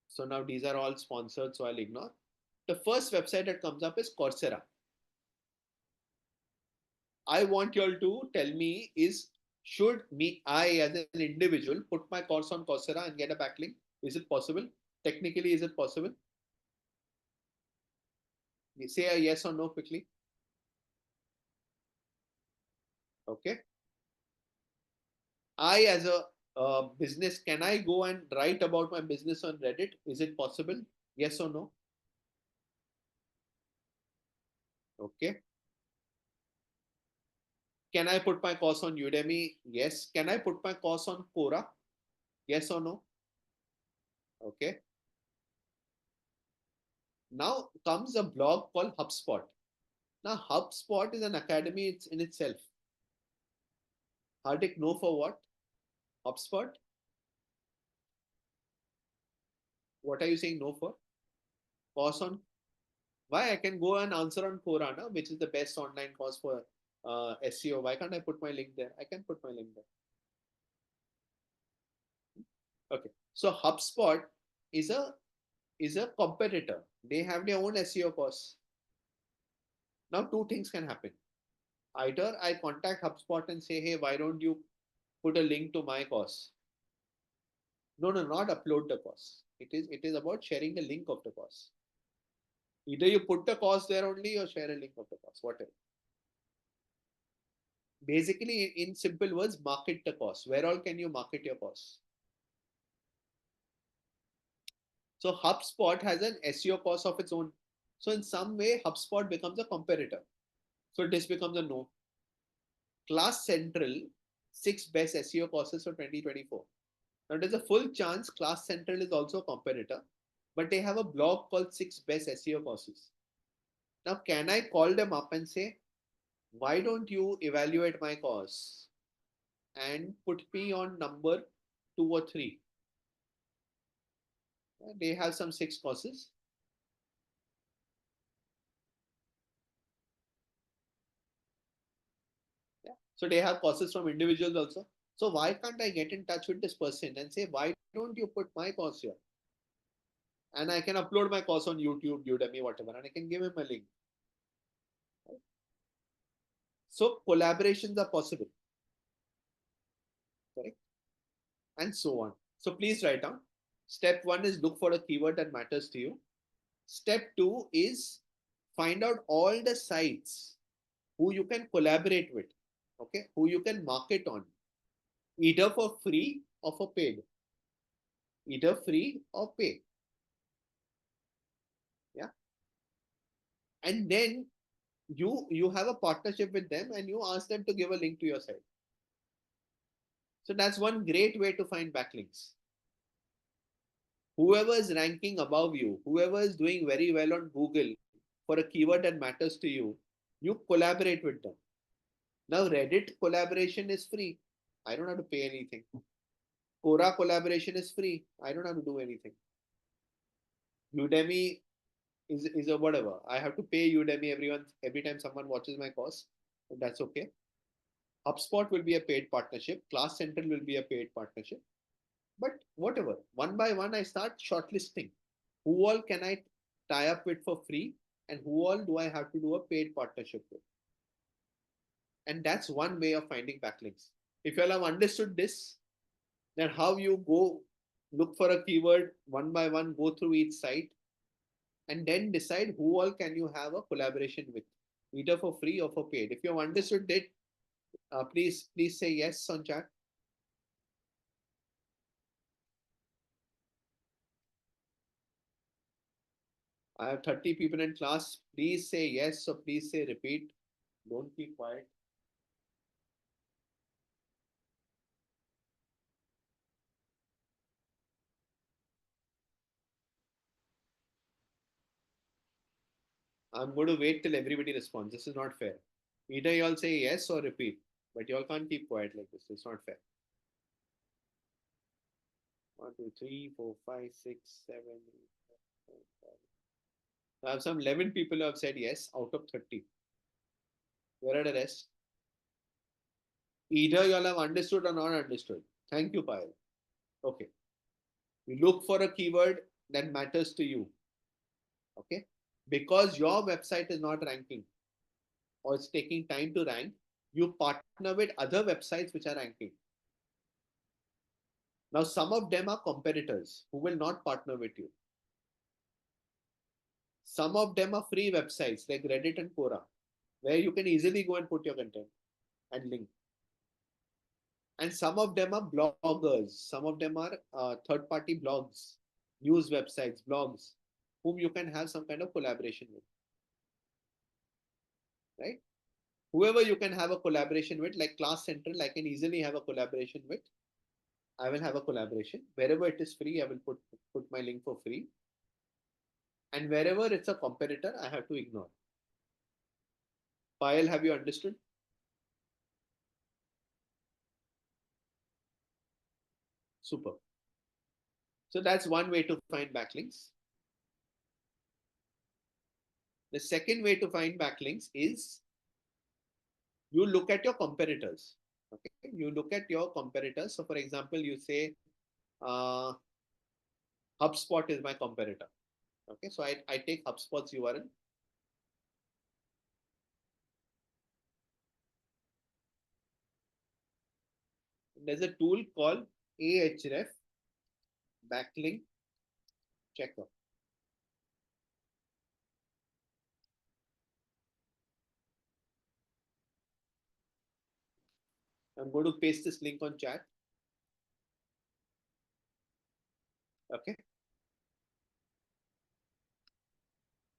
So now these are all sponsored, so I'll ignore. The first website that comes up is Coursera. I want you all to tell me should I as an individual put my course on Coursera and get a backlink? Is it possible? Technically, is it possible? Say a yes or no quickly. Okay. I as a business, can I go and write about my business on Reddit? Is it possible? Yes or no? Okay. Can I put my course on Udemy? Yes. Can I put my course on Quora? Yes or no? Okay. Now comes a blog called HubSpot. Now HubSpot is an academy in itself. Hardik, no for what? HubSpot? What are you saying no for? Course on? Why? I can go and answer on Quora, which is the best online course for SEO. Why can't I put my link there? I can put my link there. Okay. So HubSpot is a competitor. They have their own SEO course. Now two things can happen. Either I contact HubSpot and say, hey, why don't you put a link to my course? No, not upload the course. It is about sharing the link of the course. Either you put the course there only or share a link of the course, whatever. Basically, in simple words, market the course. Where all can you market your course? So HubSpot has an SEO course of its own. So in some way, HubSpot becomes a competitor. So this becomes a no. Class Central, 6 best SEO courses for 2024. Now there's a full chance Class Central is also a competitor, but they have a blog called 6 best SEO courses. Now, can I call them up and say, why don't you evaluate my course and put me on number 2 or 3? They have some 6 courses. Yeah. So they have courses from individuals also. So why can't I get in touch with this person and say, why don't you put my course here? And I can upload my course on YouTube, Udemy, whatever, and I can give him a link. Right? So collaborations are possible. Correct? And so on. So please write down. Step 1 is look for a keyword that matters to you. Step 2 is find out all the sites who you can collaborate with, okay, who you can market on, either for free or for paid, either free or pay. Yeah. And then you have a partnership with them and you ask them to give a link to your site. So that's one great way to find backlinks. Whoever is ranking above you, whoever is doing very well on Google for a keyword that matters to you, you collaborate with them. Now, Reddit collaboration is free. I don't have to pay anything. Quora collaboration is free. I don't have to do anything. Udemy is a whatever. I have to pay Udemy every time someone watches my course. And that's okay. HubSpot will be a paid partnership. Class Central will be a paid partnership. But whatever, one by one, I start shortlisting. Who all can I tie up with for free, and who all do I have to do a paid partnership with? And that's one way of finding backlinks. If you all have understood this, then how you go look for a keyword one by one, go through each site, and then decide who all can you have a collaboration with, either for free or for paid. If you have understood it, please say yes on chat. I have 30 people in class. Please say yes or please say repeat. Don't keep quiet. I'm going to wait till everybody responds. This is not fair. Either you all say yes or repeat, but you all can't keep quiet like this. It's not fair. 1, 2, 3, 4, 5, 6, 7, 8, 9, 10. I have some 11 people who have said yes out of 30. Where are the rest? Either you all have understood or not understood. Thank you, Payal. Okay. You look for a keyword that matters to you. Okay. Because your website is not ranking or it's taking time to rank, you partner with other websites which are ranking. Now, some of them are competitors who will not partner with you. Some of them are free websites like Reddit and Quora, where you can easily go and put your content and link. And some of them are bloggers. Some of them are third-party blogs, news websites, blogs, whom you can have some kind of collaboration with. Right? Whoever you can have a collaboration with, like Class Central, I can easily have a collaboration with. I will have a collaboration. Wherever it is free, I will put my link for free. And wherever it's a competitor, I have to ignore. Payal, have you understood? Super. So that's one way to find backlinks. The second way to find backlinks is you look at your competitors. Okay, you look at your competitors. So, for example, you say HubSpot is my competitor. Okay, so I take HubSpot's URL. There's a tool called Ahref backlink checker. I'm going to paste this link on chat. Okay.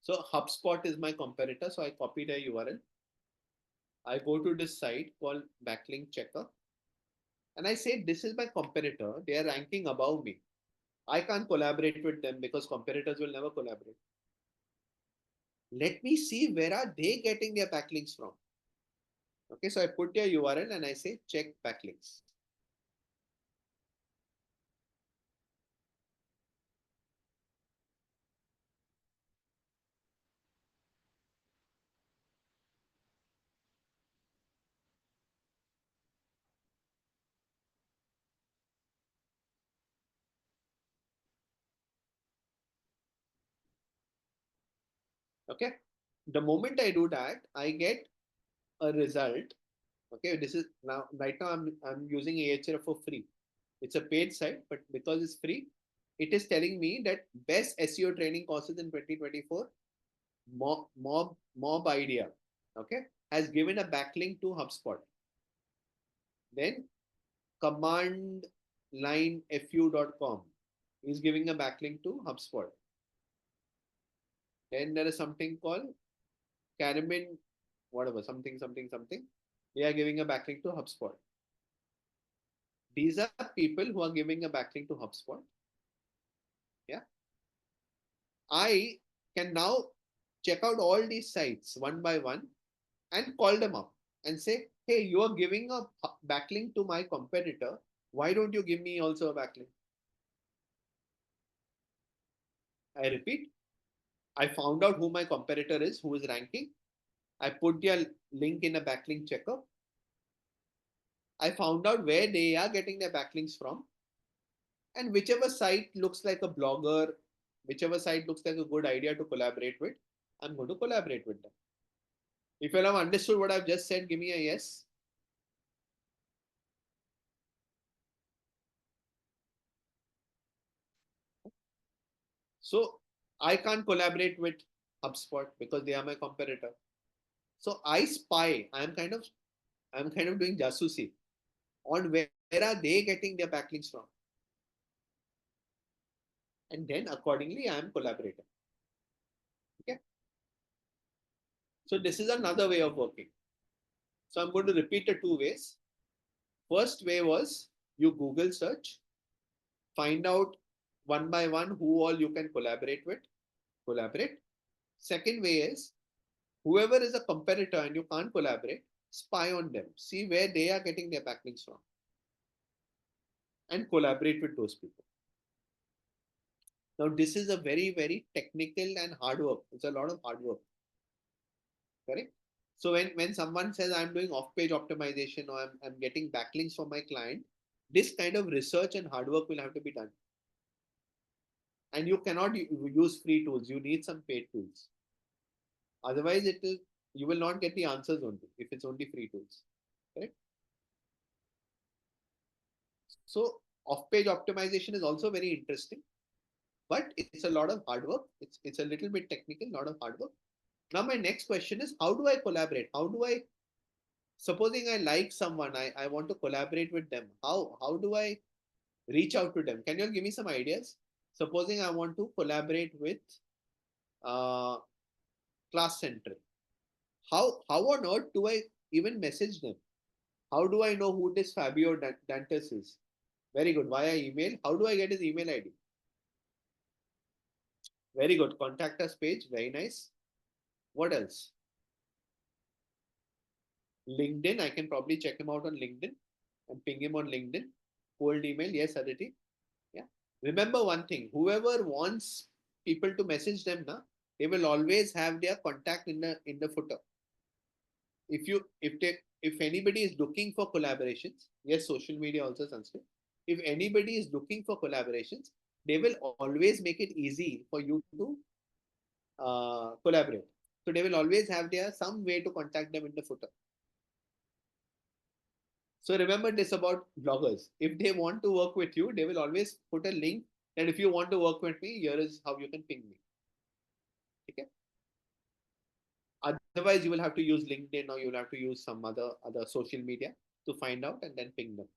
So HubSpot is my competitor. So I copy their URL. I go to this site called backlink checker. And I say, this is my competitor. They are ranking above me. I can't collaborate with them because competitors will never collaborate. Let me see where are they getting their backlinks from. Okay, so I put their URL and I say check backlinks. Okay, the moment I do that, I get a result. Okay, this is now right now I'm using Ahref for free. It's a paid site, but because it's free, it is telling me that best SEO training courses in 2024, mob idea, okay, has given a backlink to HubSpot. Then commandlinefu.com is giving a backlink to HubSpot. Then there is something called Caramin whatever, something, something, something. They are giving a backlink to HubSpot. These are people who are giving a backlink to HubSpot. Yeah. I can now check out all these sites one by one and call them up and say, hey, you are giving a backlink to my competitor. Why don't you give me also a backlink? I repeat, I found out who my competitor is, who is ranking. I put their link in a backlink checker. I found out where they are getting their backlinks from. And whichever site looks like a blogger, whichever site looks like a good idea to collaborate with, I'm going to collaborate with them. If you have understood what I've just said, give me a yes. So I can't collaborate with HubSpot because they are my competitor. So I spy. I'm kind of doing jasusi on where are they getting their backlinks from, and then accordingly I am collaborating. Okay. So this is another way of working. So I'm going to repeat the two ways. First way was you Google search, find out one by one who all you can collaborate with, collaborate. Second way is whoever is a competitor and you can't collaborate, spy on them, see where they are getting their backlinks from, and collaborate with those people. Now, this is a very, very technical and hard work. It's a lot of hard work. Correct? So when someone says I'm doing off-page optimization or I'm getting backlinks from my client, this kind of research and hard work will have to be done. And you cannot use free tools. You need some paid tools. Otherwise, you will not get the answers only if it's only free tools. Correct? So off-page optimization is also very interesting, but it's a lot of hard work. It's a little bit technical, lot of hard work. Now my next question is, how do I collaborate? How do I, supposing I like someone, I want to collaborate with them. How do I reach out to them? Can you all give me some ideas? Supposing I want to collaborate with uh, Class Central. How on earth do I even message them? How do I know who this Fabio Dantas is? Very good. Via email. How do I get his email ID? Very good. Contact us page. Very nice. What else? LinkedIn. I can probably check him out on LinkedIn and ping him on LinkedIn. Cold email. Yes, Aditi. Yeah. Remember one thing. Whoever wants people to message them, na, they will always have their contact in the footer. If anybody is looking for collaborations, yes, social media also Sanskrit. If anybody is looking for collaborations, they will always make it easy for you to collaborate. So they will always have their some way to contact them in the footer. So remember this about bloggers. If they want to work with you, they will always put a link that if you want to work with me, here is how you can ping me. Okay. Otherwise, you will have to use LinkedIn or you will have to use some other social media to find out and then ping them.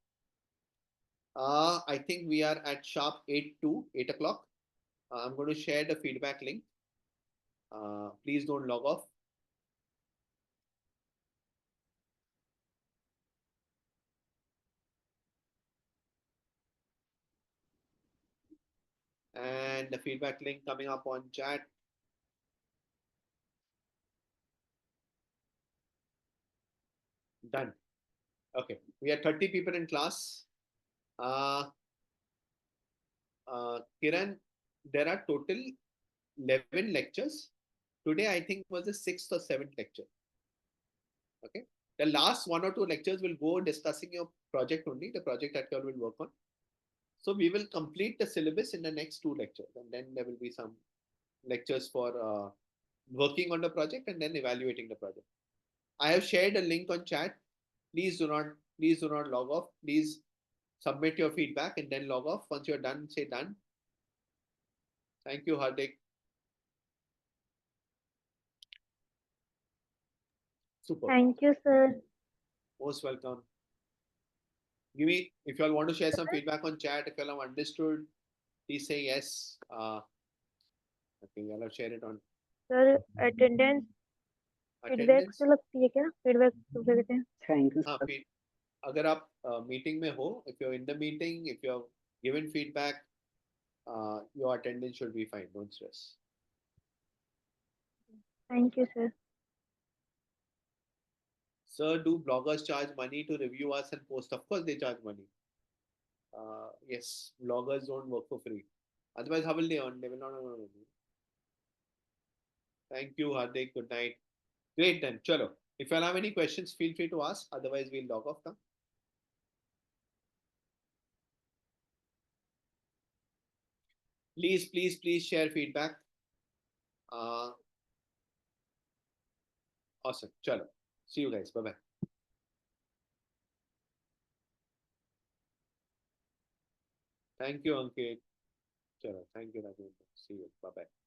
I think we are at sharp 8 o'clock. I'm going to share the feedback link. Please don't log off. And the feedback link coming up on chat. Done. Okay, we are 30 people in class. Kiran, there are total 11 lectures. Today, I think was the 6th or 7th lecture. Okay. The last 1 or 2 lectures will go discussing your project only, the project that you all will work on. So we will complete the syllabus in the next 2 lectures, and then there will be some lectures for working on the project and then evaluating the project. I have shared a link on chat. Please do not log off. Please submit your feedback and then log off. Once you're done, say done. Thank you, Hardik. Super. Thank you, sir. Most welcome. Give me, if you all want to share some feedback on chat, if you all have understood, please say yes. Okay, we all have shared it on. Sir, attendance feedback Attendance. से लगती है क्या? Feedback तो देते हैं। Thank you हाँ, sir. अगर आप मीटिंग में हो, if you're in the meeting, if you have given feedback, your attendance should be fine. Don't stress. Thank you sir. Sir, do bloggers charge money to review us and post? Of course, they charge money. Yes, bloggers don't work for free. Otherwise, how will they earn? They will not earn money. Thank you, Hardik. Good night. Great then. Chalo. If you all have any questions, feel free to ask. Otherwise, we'll log off now. Please share feedback. Awesome. Chalo. See you guys. Bye bye. Thank you, Ankit. Chalo. Thank you, Rajendra. See you. Bye bye.